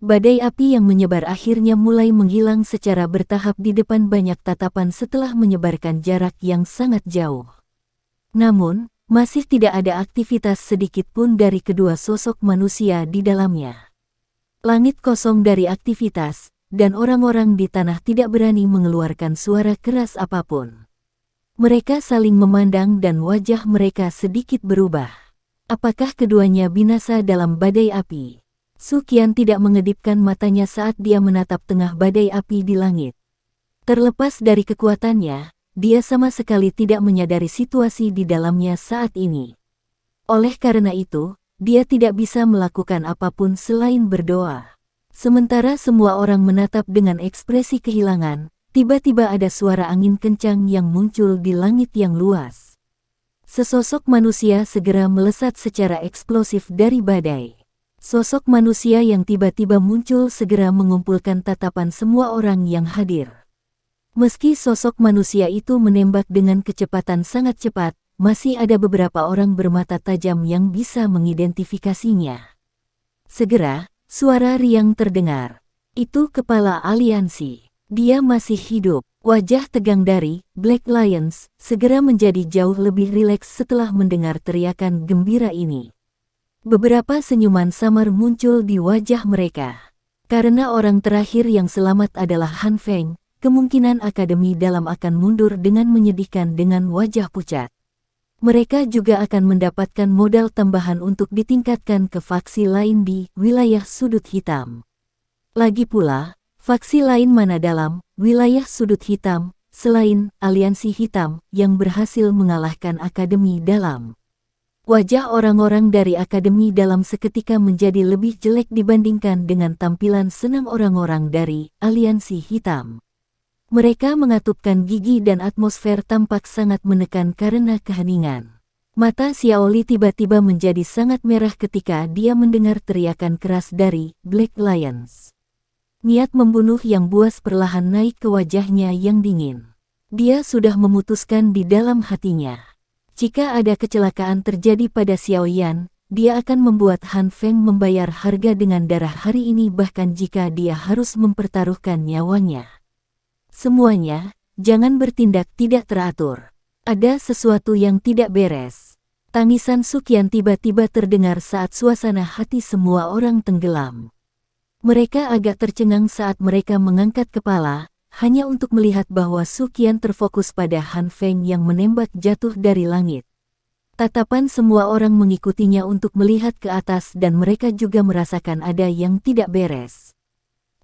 Badai api yang menyebar akhirnya mulai menghilang secara bertahap di depan banyak tatapan setelah menyebarkan jarak yang sangat jauh. Namun, masih tidak ada aktivitas sedikit pun dari kedua sosok manusia di dalamnya. Langit kosong dari aktivitas, dan orang-orang di tanah tidak berani mengeluarkan suara keras apapun. Mereka saling memandang dan wajah mereka sedikit berubah. Apakah keduanya binasa dalam badai api? Su Qian tidak mengedipkan matanya saat dia menatap tengah badai api di langit. Terlepas dari kekuatannya, dia sama sekali tidak menyadari situasi di dalamnya saat ini. Oleh karena itu, dia tidak bisa melakukan apapun selain berdoa. Sementara semua orang menatap dengan ekspresi kehilangan, tiba-tiba ada suara angin kencang yang muncul di langit yang luas. Sesosok manusia segera melesat secara eksplosif dari badai. Sosok manusia yang tiba-tiba muncul segera mengumpulkan tatapan semua orang yang hadir. Meski sosok manusia itu menembak dengan kecepatan sangat cepat, masih ada beberapa orang bermata tajam yang bisa mengidentifikasinya. Segera, suara riang terdengar. Itu kepala aliansi. Dia masih hidup. Wajah tegang dari Black Lions segera menjadi jauh lebih rileks setelah mendengar teriakan gembira ini. Beberapa senyuman samar muncul di wajah mereka. Karena orang terakhir yang selamat adalah Han Feng, kemungkinan Akademi Dalam akan mundur dengan menyedihkan dengan wajah pucat. Mereka juga akan mendapatkan modal tambahan untuk ditingkatkan ke faksi lain di wilayah sudut hitam. Lagi pula, faksi lain mana dalam wilayah sudut hitam, selain aliansi hitam yang berhasil mengalahkan Akademi Dalam. Wajah orang-orang dari Akademi Dalam seketika menjadi lebih jelek dibandingkan dengan tampilan senang orang-orang dari aliansi hitam. Mereka mengatupkan gigi dan atmosfer tampak sangat menekan karena keheningan. Mata Xiao Li tiba-tiba menjadi sangat merah ketika dia mendengar teriakan keras dari Black Lions. Niat membunuh yang buas perlahan naik ke wajahnya yang dingin. Dia sudah memutuskan di dalam hatinya. Jika ada kecelakaan terjadi pada Xiao Yan, dia akan membuat Han Feng membayar harga dengan darah hari ini bahkan jika dia harus mempertaruhkan nyawanya. Semuanya, jangan bertindak tidak teratur. Ada sesuatu yang tidak beres. Tangisan Su Qian tiba-tiba terdengar saat suasana hati semua orang tenggelam. Mereka agak tercengang saat mereka mengangkat kepala, hanya untuk melihat bahwa Su Qian terfokus pada Han Feng yang menembak jatuh dari langit. Tatapan semua orang mengikutinya untuk melihat ke atas dan mereka juga merasakan ada yang tidak beres.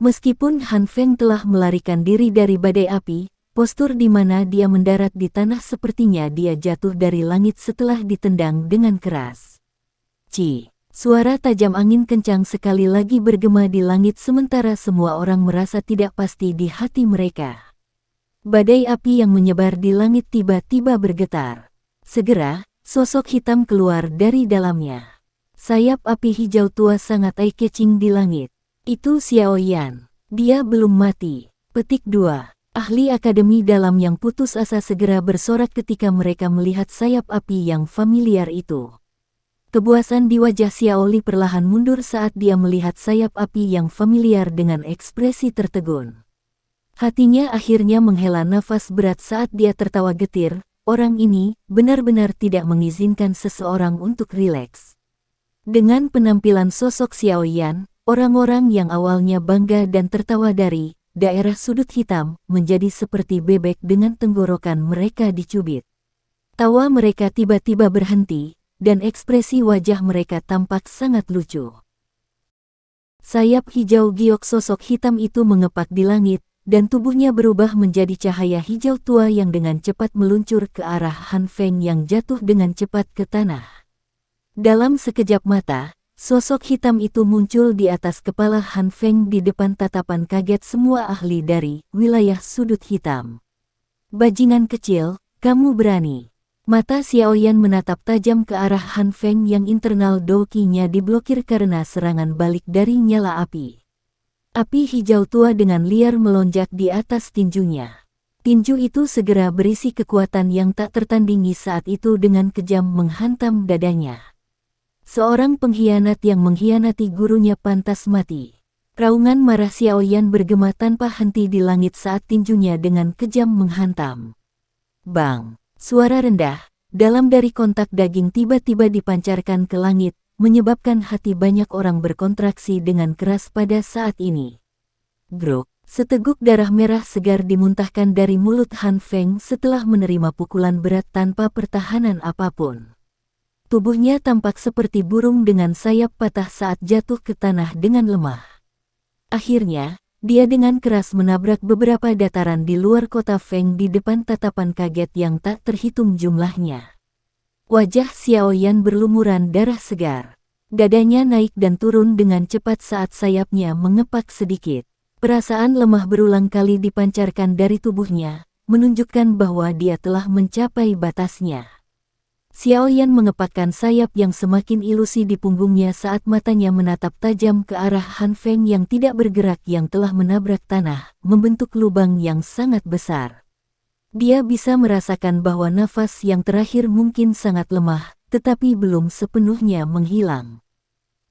Meskipun Han Feng telah melarikan diri dari badai api, postur di mana dia mendarat di tanah sepertinya dia jatuh dari langit setelah ditendang dengan keras. Suara tajam angin kencang sekali lagi bergema di langit sementara semua orang merasa tidak pasti di hati mereka. Badai api yang menyebar di langit tiba-tiba bergetar. Segera, sosok hitam keluar dari dalamnya. Sayap api hijau tua sangat eye-catching di langit. Itu Xiao Yan. Dia belum mati. Petik 2. Ahli akademi dalam yang putus asa segera bersorak ketika mereka melihat sayap api yang familiar itu. Kepuasan di wajah Xiao Li perlahan mundur saat dia melihat sayap api yang familiar dengan ekspresi tertegun. Hatinya akhirnya menghela nafas berat saat dia tertawa getir. Orang ini benar-benar tidak mengizinkan seseorang untuk rileks. Dengan penampilan sosok Xiao Yan, orang-orang yang awalnya bangga dan tertawa dari daerah sudut hitam menjadi seperti bebek dengan tenggorokan mereka dicubit. Tawa mereka tiba-tiba berhenti, dan ekspresi wajah mereka tampak sangat lucu. Sayap hijau giok sosok hitam itu mengepak di langit, dan tubuhnya berubah menjadi cahaya hijau tua yang dengan cepat meluncur ke arah Han Feng yang jatuh dengan cepat ke tanah. Dalam sekejap mata, sosok hitam itu muncul di atas kepala Han Feng di depan tatapan kaget semua ahli dari wilayah sudut hitam. Bajingan kecil, kamu berani. Mata Xiao Yan menatap tajam ke arah Han Feng yang internal doki-nya diblokir karena serangan balik dari nyala api. Api hijau tua dengan liar melonjak di atas tinjunya. Tinju itu segera berisi kekuatan yang tak tertandingi saat itu dengan kejam menghantam dadanya. Seorang pengkhianat yang mengkhianati gurunya pantas mati. Raungan marah Xiao Yan bergema tanpa henti di langit saat tinjunya dengan kejam menghantam. Bang! Suara rendah, dalam dari kontak daging tiba-tiba dipancarkan ke langit, menyebabkan hati banyak orang berkontraksi dengan keras pada saat ini. Grok, seteguk darah merah segar dimuntahkan dari mulut Han Feng setelah menerima pukulan berat tanpa pertahanan apapun. Tubuhnya tampak seperti burung dengan sayap patah saat jatuh ke tanah dengan lemah. Akhirnya, dia dengan keras menabrak beberapa dataran di luar kota Feng di depan tatapan kaget yang tak terhitung jumlahnya. Wajah Xiao Yan berlumuran darah segar. Dadanya naik dan turun dengan cepat saat sayapnya mengepak sedikit. Perasaan lemah berulang kali dipancarkan dari tubuhnya, menunjukkan bahwa dia telah mencapai batasnya. Xiao Yan mengepakkan sayap yang semakin ilusi di punggungnya saat matanya menatap tajam ke arah Han Feng yang tidak bergerak yang telah menabrak tanah, membentuk lubang yang sangat besar. Dia bisa merasakan bahwa nafas yang terakhir mungkin sangat lemah, tetapi belum sepenuhnya menghilang.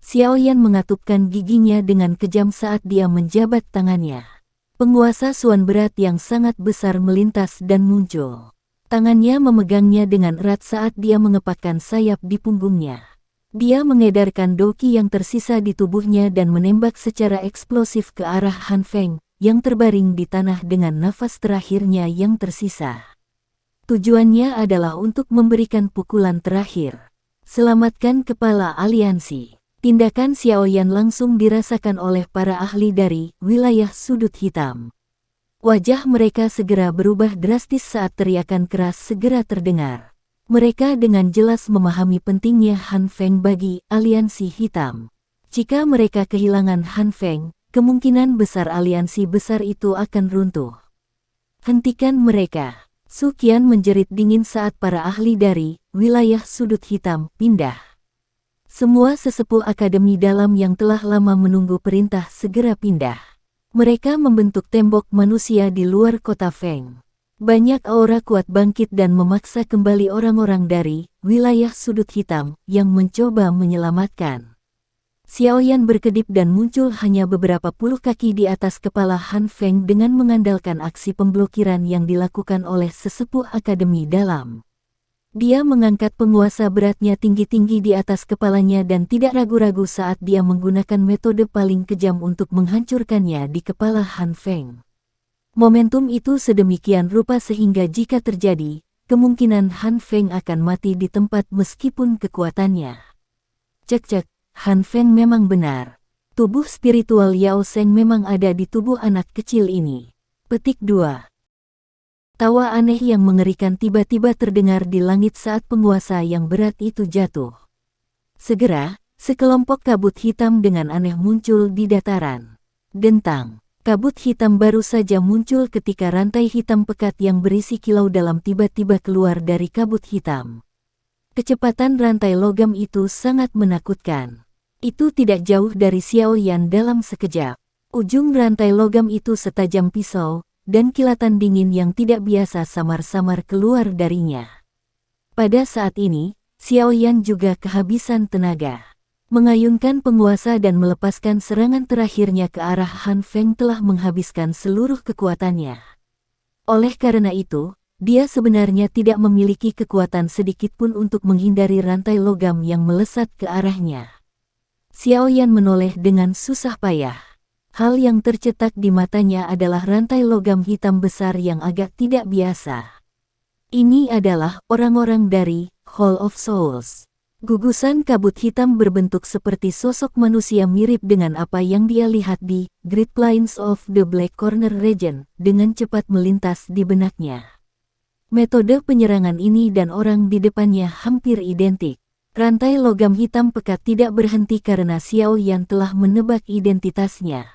Xiao Yan mengatupkan giginya dengan kejam saat dia menjabat tangannya. Penguasa suan berat yang sangat besar melintas dan muncul. Tangannya memegangnya dengan erat saat dia mengepakkan sayap di punggungnya. Dia mengedarkan doki yang tersisa di tubuhnya dan menembak secara eksplosif ke arah Han Feng, yang terbaring di tanah dengan nafas terakhirnya yang tersisa. Tujuannya adalah untuk memberikan pukulan terakhir. Selamatkan kepala aliansi. Tindakan Xiao Yan langsung dirasakan oleh para ahli dari wilayah sudut hitam. Wajah mereka segera berubah drastis saat teriakan keras segera terdengar. Mereka dengan jelas memahami pentingnya Han Feng bagi aliansi hitam. Jika mereka kehilangan Han Feng, kemungkinan besar aliansi besar itu akan runtuh. Hentikan mereka. Su Qian menjerit dingin saat para ahli dari wilayah sudut hitam pindah. Semua sesepuh akademi dalam yang telah lama menunggu perintah segera pindah. Mereka membentuk tembok manusia di luar kota Feng. Banyak aura kuat bangkit dan memaksa kembali orang-orang dari wilayah sudut hitam yang mencoba menyelamatkan. Xiao Yan berkedip dan muncul hanya beberapa puluh kaki di atas kepala Han Feng dengan mengandalkan aksi pemblokiran yang dilakukan oleh sesepuh akademi dalam. Dia mengangkat penguasa beratnya tinggi-tinggi di atas kepalanya dan tidak ragu-ragu saat dia menggunakan metode paling kejam untuk menghancurkannya di kepala Han Feng. Momentum itu sedemikian rupa sehingga jika terjadi, kemungkinan Han Feng akan mati di tempat meskipun kekuatannya. Cek-cek, Han Feng memang benar. Tubuh spiritual Yao Sheng memang ada di tubuh anak kecil ini. Petik 2. Tawa aneh yang mengerikan tiba-tiba terdengar di langit saat penguasa yang berat itu jatuh. Segera, sekelompok kabut hitam dengan aneh muncul di dataran. Dentang. Kabut hitam baru saja muncul ketika rantai hitam pekat yang berisi kilau dalam tiba-tiba keluar dari kabut hitam. Kecepatan rantai logam itu sangat menakutkan. Itu tidak jauh dari Xiao Yan dalam sekejap. Ujung rantai logam itu setajam pisau, dan kilatan dingin yang tidak biasa samar-samar keluar darinya. Pada saat ini, Xiao Yan juga kehabisan tenaga. Mengayunkan penguasa dan melepaskan serangan terakhirnya ke arah Han Feng telah menghabiskan seluruh kekuatannya. Oleh karena itu, dia sebenarnya tidak memiliki kekuatan sedikitpun untuk menghindari rantai logam yang melesat ke arahnya. Xiao Yan menoleh dengan susah payah. Hal yang tercetak di matanya adalah rantai logam hitam besar yang agak tidak biasa. Ini adalah orang-orang dari Hall of Souls. Gugusan kabut hitam berbentuk seperti sosok manusia mirip dengan apa yang dia lihat di Great Plains of the Black Corner Region dengan cepat melintas di benaknya. Metode penyerangan ini dan orang di depannya hampir identik. Rantai logam hitam pekat tidak berhenti karena Xiao Yan telah menebak identitasnya.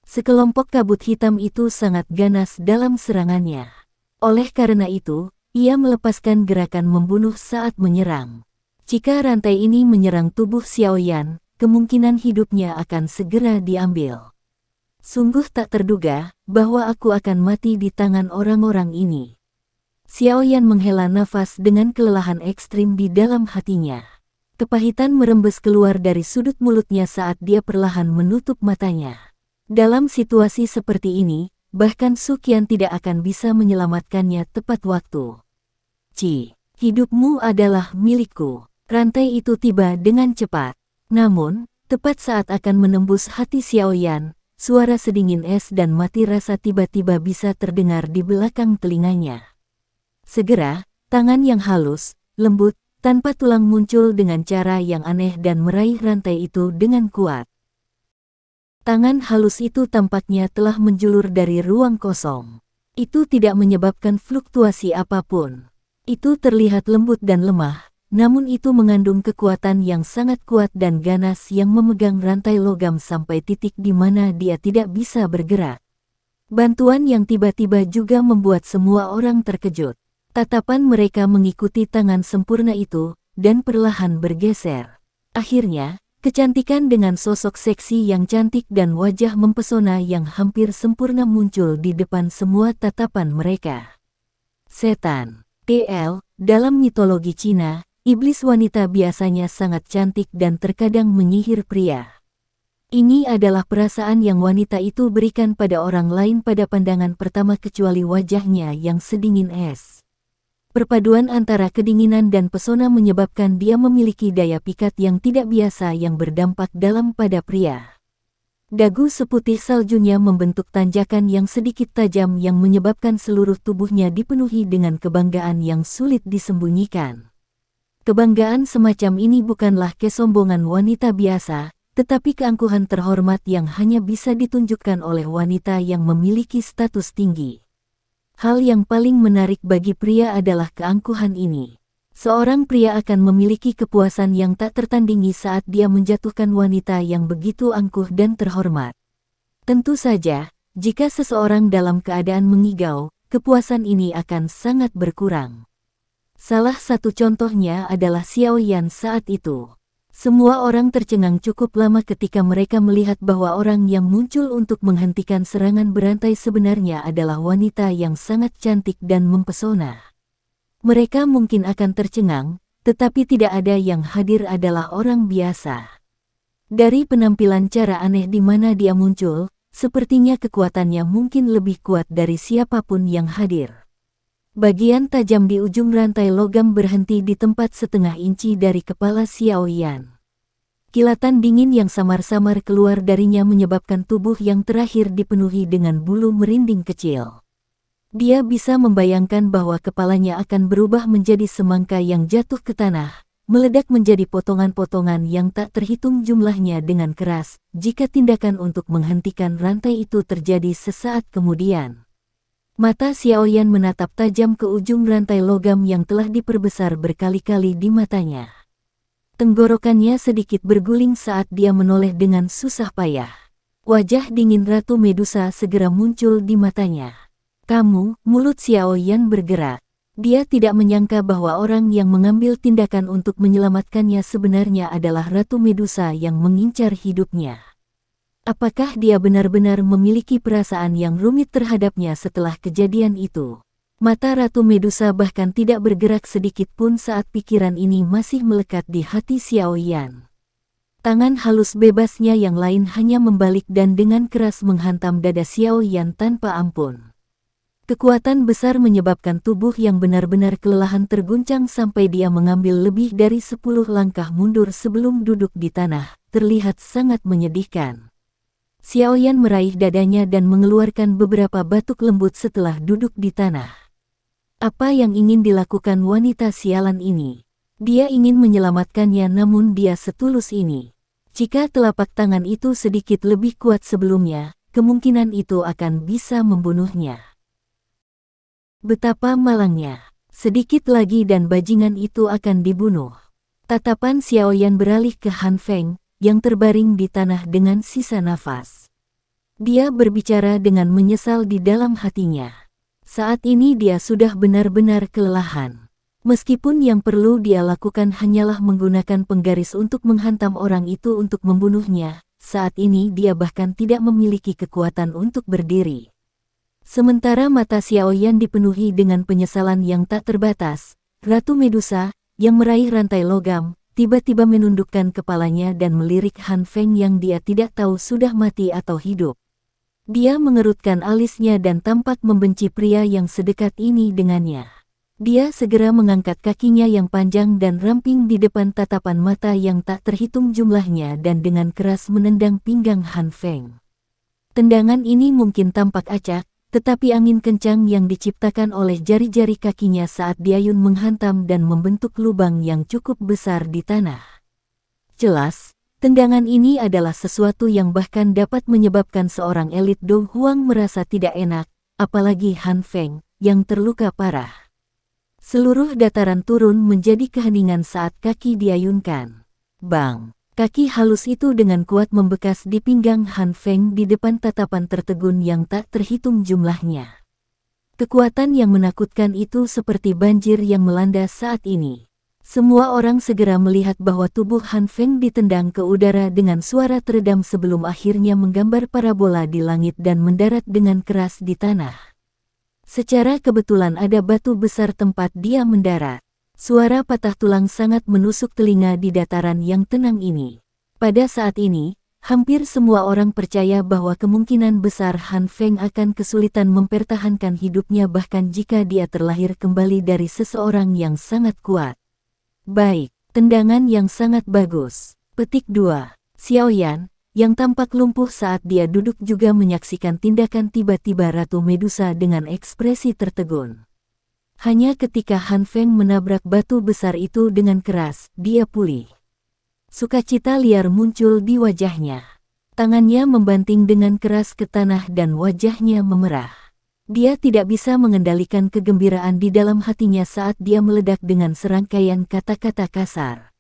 Sekelompok kabut hitam itu sangat ganas dalam serangannya. Oleh karena itu, ia melepaskan gerakan membunuh saat menyerang. Jika rantai ini menyerang tubuh Xiao Yan, kemungkinan hidupnya akan segera diambil. Sungguh tak terduga bahwa aku akan mati di tangan orang-orang ini. Xiao Yan menghela nafas dengan kelelahan ekstrim di dalam hatinya. Kepahitan merembes keluar dari sudut mulutnya saat dia perlahan menutup matanya. Dalam situasi seperti ini, bahkan Su Qian tidak akan bisa menyelamatkannya tepat waktu. Hidupmu adalah milikku. Rantai itu tiba dengan cepat. Namun, tepat saat akan menembus hati Xiao Yan, suara sedingin es dan mati rasa tiba-tiba bisa terdengar di belakang telinganya. Segera, tangan yang halus, lembut, tanpa tulang muncul dengan cara yang aneh dan meraih rantai itu dengan kuat. Tangan halus itu tampaknya telah menjulur dari ruang kosong. Itu tidak menyebabkan fluktuasi apapun. Itu terlihat lembut dan lemah, namun itu mengandung kekuatan yang sangat kuat dan ganas yang memegang rantai logam sampai titik di mana dia tidak bisa bergerak. Bantuan yang tiba-tiba juga membuat semua orang terkejut. Tatapan mereka mengikuti tangan sempurna itu, dan perlahan bergeser. Akhirnya, kecantikan dengan sosok seksi yang cantik dan wajah mempesona yang hampir sempurna muncul di depan semua tatapan mereka. Setan. Dalam mitologi Cina, iblis wanita biasanya sangat cantik dan terkadang menyihir pria. Ini adalah perasaan yang wanita itu berikan pada orang lain pada pandangan pertama kecuali wajahnya yang sedingin es. Perpaduan antara kedinginan dan pesona menyebabkan dia memiliki daya pikat yang tidak biasa yang berdampak dalam pada pria. Dagu seputih saljunya membentuk tanjakan yang sedikit tajam yang menyebabkan seluruh tubuhnya dipenuhi dengan kebanggaan yang sulit disembunyikan. Kebanggaan semacam ini bukanlah kesombongan wanita biasa, tetapi keangkuhan terhormat yang hanya bisa ditunjukkan oleh wanita yang memiliki status tinggi. Hal yang paling menarik bagi pria adalah keangkuhan ini. Seorang pria akan memiliki kepuasan yang tak tertandingi saat dia menjatuhkan wanita yang begitu angkuh dan terhormat. Tentu saja, jika seseorang dalam keadaan mengigau, kepuasan ini akan sangat berkurang. Salah satu contohnya adalah Xiao Yan saat itu. Semua orang tercengang cukup lama ketika mereka melihat bahwa orang yang muncul untuk menghentikan serangan berantai sebenarnya adalah wanita yang sangat cantik dan mempesona. Mereka mungkin akan tercengang, tetapi tidak ada yang hadir adalah orang biasa. Dari penampilan cara aneh di mana dia muncul, sepertinya kekuatannya mungkin lebih kuat dari siapapun yang hadir. Bagian tajam di ujung rantai logam berhenti di tempat setengah inci dari kepala Xiao Yan. Kilatan dingin yang samar-samar keluar darinya menyebabkan tubuh yang terakhir dipenuhi dengan bulu merinding kecil. Dia bisa membayangkan bahwa kepalanya akan berubah menjadi semangka yang jatuh ke tanah, meledak menjadi potongan-potongan yang tak terhitung jumlahnya dengan keras, jika tindakan untuk menghentikan rantai itu terjadi sesaat kemudian. Mata Xiaoyan menatap tajam ke ujung rantai logam yang telah diperbesar berkali-kali di matanya. Tenggorokannya sedikit berguling saat dia menoleh dengan susah payah. Wajah dingin Ratu Medusa segera muncul di matanya. "Kamu," mulut Xiaoyan bergerak. Dia tidak menyangka bahwa orang yang mengambil tindakan untuk menyelamatkannya sebenarnya adalah Ratu Medusa yang mengincar hidupnya. Apakah dia benar-benar memiliki perasaan yang rumit terhadapnya setelah kejadian itu? Mata Ratu Medusa bahkan tidak bergerak sedikit pun saat pikiran ini masih melekat di hati Xiaoyan. Tangan halus bebasnya yang lain hanya membalik dan dengan keras menghantam dada Xiaoyan tanpa ampun. Kekuatan besar menyebabkan tubuh yang benar-benar kelelahan terguncang sampai dia mengambil lebih dari 10 langkah mundur sebelum duduk di tanah, terlihat sangat menyedihkan. Xiaoyan meraih dadanya dan mengeluarkan beberapa batuk lembut setelah duduk di tanah. Apa yang ingin dilakukan wanita sialan ini? Dia ingin menyelamatkannya namun dia setulus ini. Jika telapak tangan itu sedikit lebih kuat sebelumnya, kemungkinan itu akan bisa membunuhnya. Betapa malangnya, sedikit lagi dan bajingan itu akan dibunuh. Tatapan Xiaoyan beralih ke Han Feng, yang terbaring di tanah dengan sisa nafas. Dia berbicara dengan menyesal di dalam hatinya. Saat ini dia sudah benar-benar kelelahan. Meskipun yang perlu dia lakukan hanyalah menggunakan penggaris untuk menghantam orang itu untuk membunuhnya, saat ini dia bahkan tidak memiliki kekuatan untuk berdiri. Sementara mata Xiaoyan dipenuhi dengan penyesalan yang tak terbatas, Ratu Medusa, yang meraih rantai logam, tiba-tiba menundukkan kepalanya dan melirik Han Feng yang dia tidak tahu sudah mati atau hidup. Dia mengerutkan alisnya dan tampak membenci pria yang sedekat ini dengannya. Dia segera mengangkat kakinya yang panjang dan ramping di depan tatapan mata yang tak terhitung jumlahnya dan dengan keras menendang pinggang Han Feng. Tendangan ini mungkin tampak acak, tetapi angin kencang yang diciptakan oleh jari-jari kakinya saat diayun menghantam dan membentuk lubang yang cukup besar di tanah. Jelas, tendangan ini adalah sesuatu yang bahkan dapat menyebabkan seorang elit Do Huang merasa tidak enak, apalagi Han Feng, yang terluka parah. Seluruh dataran turun menjadi keheningan saat kaki diayunkan. Bang! Kaki halus itu dengan kuat membekas di pinggang Han Feng di depan tatapan tertegun yang tak terhitung jumlahnya. Kekuatan yang menakutkan itu seperti banjir yang melanda saat ini. Semua orang segera melihat bahwa tubuh Han Feng ditendang ke udara dengan suara teredam sebelum akhirnya menggambar parabola di langit dan mendarat dengan keras di tanah. Secara kebetulan ada batu besar tempat dia mendarat. Suara patah tulang sangat menusuk telinga di dataran yang tenang ini. Pada saat ini, hampir semua orang percaya bahwa kemungkinan besar Han Feng akan kesulitan mempertahankan hidupnya bahkan jika dia terlahir kembali dari seseorang yang sangat kuat. Baik, tendangan yang sangat bagus. Petik 2. Xiaoyan, yang tampak lumpuh saat dia duduk juga menyaksikan tindakan tiba-tiba Ratu Medusa dengan ekspresi tertegun. Hanya ketika Han Feng menabrak batu besar itu dengan keras, dia pulih. Sukacita liar muncul di wajahnya. Tangannya membanting dengan keras ke tanah dan wajahnya memerah. Dia tidak bisa mengendalikan kegembiraan di dalam hatinya saat dia meledak dengan serangkaian kata-kata kasar.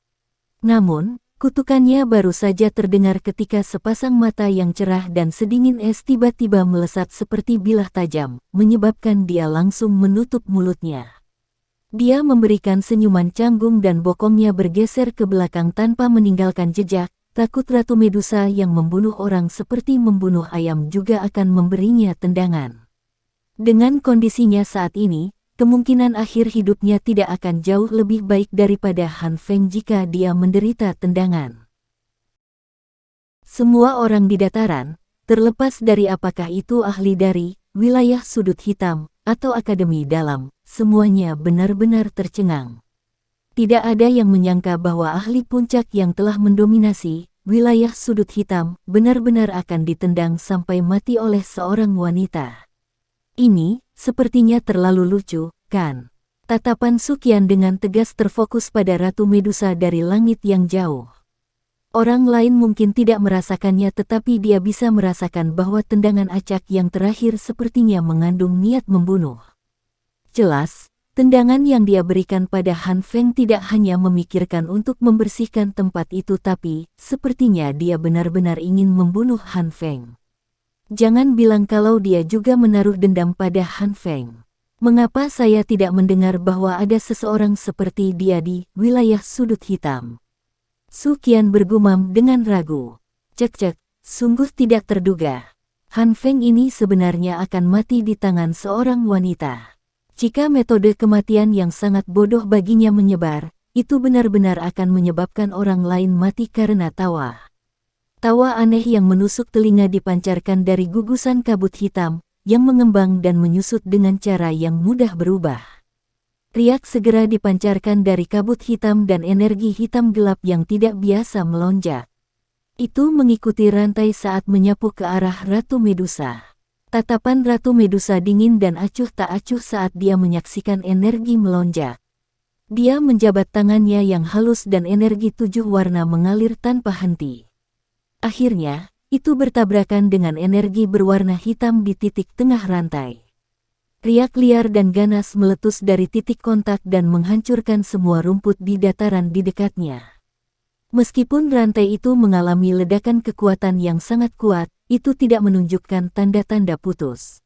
Namun, kutukannya baru saja terdengar ketika sepasang mata yang cerah dan sedingin es tiba-tiba melesat seperti bilah tajam, menyebabkan dia langsung menutup mulutnya. Dia memberikan senyuman canggung dan bokongnya bergeser ke belakang tanpa meninggalkan jejak, takut Ratu Medusa yang membunuh orang seperti membunuh ayam juga akan memberinya tendangan. Dengan kondisinya saat ini, kemungkinan akhir hidupnya tidak akan jauh lebih baik daripada Han Feng jika dia menderita tendangan. Semua orang di dataran, terlepas dari apakah itu ahli dari wilayah sudut hitam atau akademi dalam, semuanya benar-benar tercengang. Tidak ada yang menyangka bahwa ahli puncak yang telah mendominasi wilayah sudut hitam benar-benar akan ditendang sampai mati oleh seorang wanita. Ini sepertinya terlalu lucu, kan? Tatapan Su Qian dengan tegas terfokus pada Ratu Medusa dari langit yang jauh. Orang lain mungkin tidak merasakannya, tetapi dia bisa merasakan bahwa tendangan acak yang terakhir sepertinya mengandung niat membunuh. Jelas, tendangan yang dia berikan pada Han Feng tidak hanya memikirkan untuk membersihkan tempat itu, tapi sepertinya dia benar-benar ingin membunuh Han Feng. Jangan bilang kalau dia juga menaruh dendam pada Han Feng. Mengapa saya tidak mendengar bahwa ada seseorang seperti dia di wilayah sudut hitam? Su Qian bergumam dengan ragu. Cek-cek, sungguh tidak terduga. Han Feng ini sebenarnya akan mati di tangan seorang wanita. Jika metode kematian yang sangat bodoh baginya menyebar, itu benar-benar akan menyebabkan orang lain mati karena tawa. Tawa aneh yang menusuk telinga dipancarkan dari gugusan kabut hitam, yang mengembang dan menyusut dengan cara yang mudah berubah. Riak segera dipancarkan dari kabut hitam dan energi hitam gelap yang tidak biasa melonjak. Itu mengikuti rantai saat menyapu ke arah Ratu Medusa. Tatapan Ratu Medusa dingin dan acuh tak acuh saat dia menyaksikan energi melonjak. Dia menjabat tangannya yang halus dan energi 7 warna mengalir tanpa henti. Akhirnya, itu bertabrakan dengan energi berwarna hitam di titik tengah rantai. Riak liar dan ganas meletus dari titik kontak dan menghancurkan semua rumput di dataran di dekatnya. Meskipun rantai itu mengalami ledakan kekuatan yang sangat kuat, itu tidak menunjukkan tanda-tanda putus.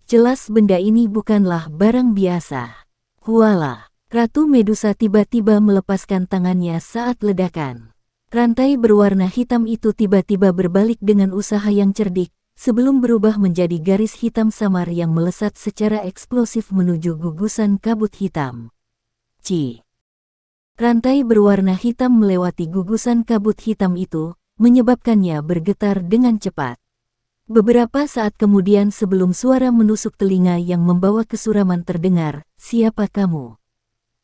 Jelas benda ini bukanlah barang biasa. Huala, Ratu Medusa tiba-tiba melepaskan tangannya saat ledakan. Rantai berwarna hitam itu tiba-tiba berbalik dengan usaha yang cerdik, sebelum berubah menjadi garis hitam samar yang melesat secara eksplosif menuju gugusan kabut hitam. Rantai berwarna hitam melewati gugusan kabut hitam itu, menyebabkannya bergetar dengan cepat. Beberapa saat kemudian sebelum suara menusuk telinga yang membawa kesuraman terdengar, "Siapa kamu?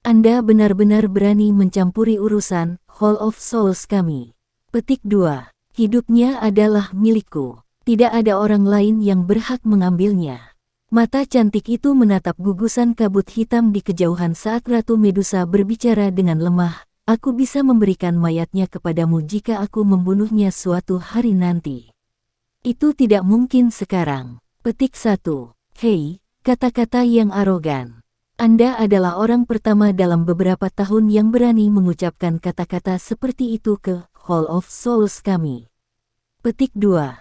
Anda benar-benar berani mencampuri urusan Hall of Souls kami." Petik 2. Hidupnya adalah milikku. Tidak ada orang lain yang berhak mengambilnya. Mata cantik itu menatap gugusan kabut hitam di kejauhan saat Ratu Medusa berbicara dengan lemah. "Aku bisa memberikan mayatnya kepadamu jika aku membunuhnya suatu hari nanti. Itu tidak mungkin sekarang." Petik 1. Hei, kata-kata yang arogan. Anda adalah orang pertama dalam beberapa tahun yang berani mengucapkan kata-kata seperti itu ke Hall of Souls kami. Petik 2.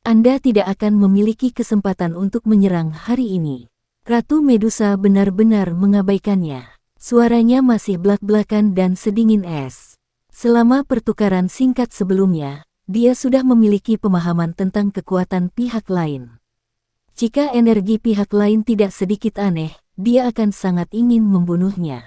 Anda tidak akan memiliki kesempatan untuk menyerang hari ini. Ratu Medusa benar-benar mengabaikannya. Suaranya masih blak-blakan dan sedingin es. Selama pertukaran singkat sebelumnya, dia sudah memiliki pemahaman tentang kekuatan pihak lain. Jika energi pihak lain tidak sedikit aneh, dia akan sangat ingin membunuhnya.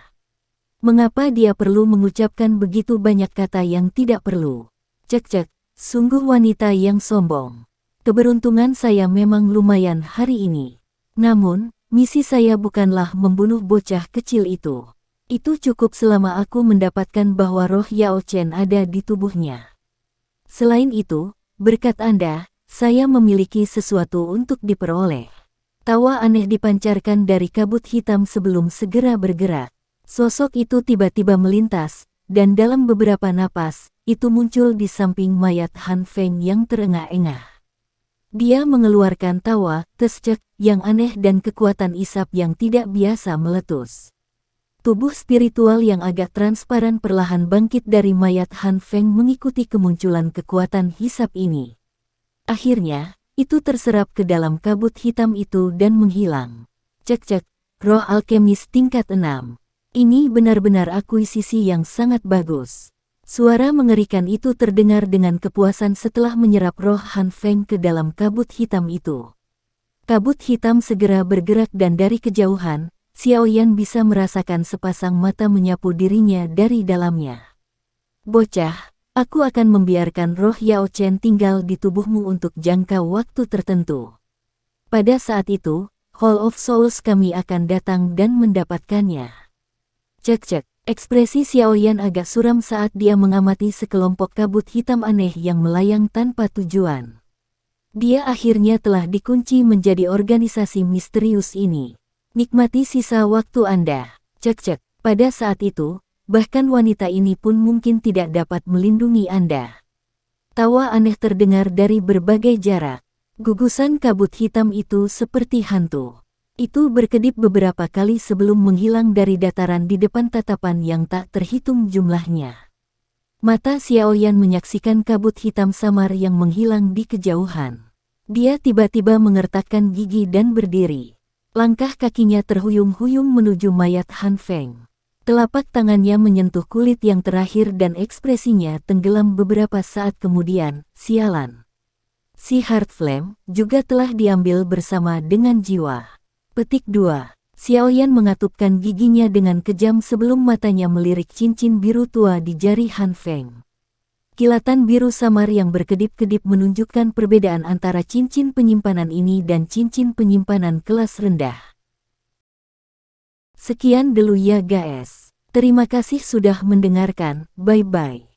Mengapa dia perlu mengucapkan begitu banyak kata yang tidak perlu? Cek-cek. Sungguh wanita yang sombong. Keberuntungan saya memang lumayan hari ini. Namun, misi saya bukanlah membunuh bocah kecil itu. Itu cukup selama aku mendapatkan bahwa roh Yao Chen ada di tubuhnya. Selain itu, berkat Anda, saya memiliki sesuatu untuk diperoleh. Tawa aneh dipancarkan dari kabut hitam sebelum segera bergerak. Sosok itu tiba-tiba melintas, dan dalam beberapa napas, itu muncul di samping mayat Han Feng yang terengah-engah. Dia mengeluarkan tawa, tescek, yang aneh dan kekuatan isap yang tidak biasa meletus. Tubuh spiritual yang agak transparan perlahan bangkit dari mayat Han Feng mengikuti kemunculan kekuatan hisap ini. Akhirnya, itu terserap ke dalam kabut hitam itu dan menghilang. Cek-cek, roh alkemis tingkat 6. Ini benar-benar akuisisi yang sangat bagus. Suara mengerikan itu terdengar dengan kepuasan setelah menyerap roh Han Feng ke dalam kabut hitam itu. Kabut hitam segera bergerak dan dari kejauhan, Xiao Yan bisa merasakan sepasang mata menyapu dirinya dari dalamnya. "Bocah, aku akan membiarkan roh Yao Chen tinggal di tubuhmu untuk jangka waktu tertentu. Pada saat itu, Hall of Souls kami akan datang dan mendapatkannya." Cek-cek. Ekspresi Xiao Yan agak suram saat dia mengamati sekelompok kabut hitam aneh yang melayang tanpa tujuan. Dia akhirnya telah dikunci menjadi organisasi misterius ini. Nikmati sisa waktu Anda. Cek-cek. Pada saat itu, bahkan wanita ini pun mungkin tidak dapat melindungi Anda. Tawa aneh terdengar dari berbagai jarak. Gugusan kabut hitam itu seperti hantu. Itu berkedip beberapa kali sebelum menghilang dari dataran di depan tatapan yang tak terhitung jumlahnya. Mata Xiaoyan menyaksikan kabut hitam samar yang menghilang di kejauhan. Dia tiba-tiba mengertakkan gigi dan berdiri. Langkah kakinya terhuyung-huyung menuju mayat Han Feng. Telapak tangannya menyentuh kulit yang terakhir dan ekspresinya tenggelam beberapa saat kemudian. Sialan. Si Heart Flame juga telah diambil bersama dengan jiwa. Petik 2. Xiaoyan mengatupkan giginya dengan kejam sebelum matanya melirik cincin biru tua di jari Han Feng. Kilatan biru samar yang berkedip-kedip menunjukkan perbedaan antara cincin penyimpanan ini dan cincin penyimpanan kelas rendah. Sekian dulu ya guys. Terima kasih sudah mendengarkan. Bye-bye.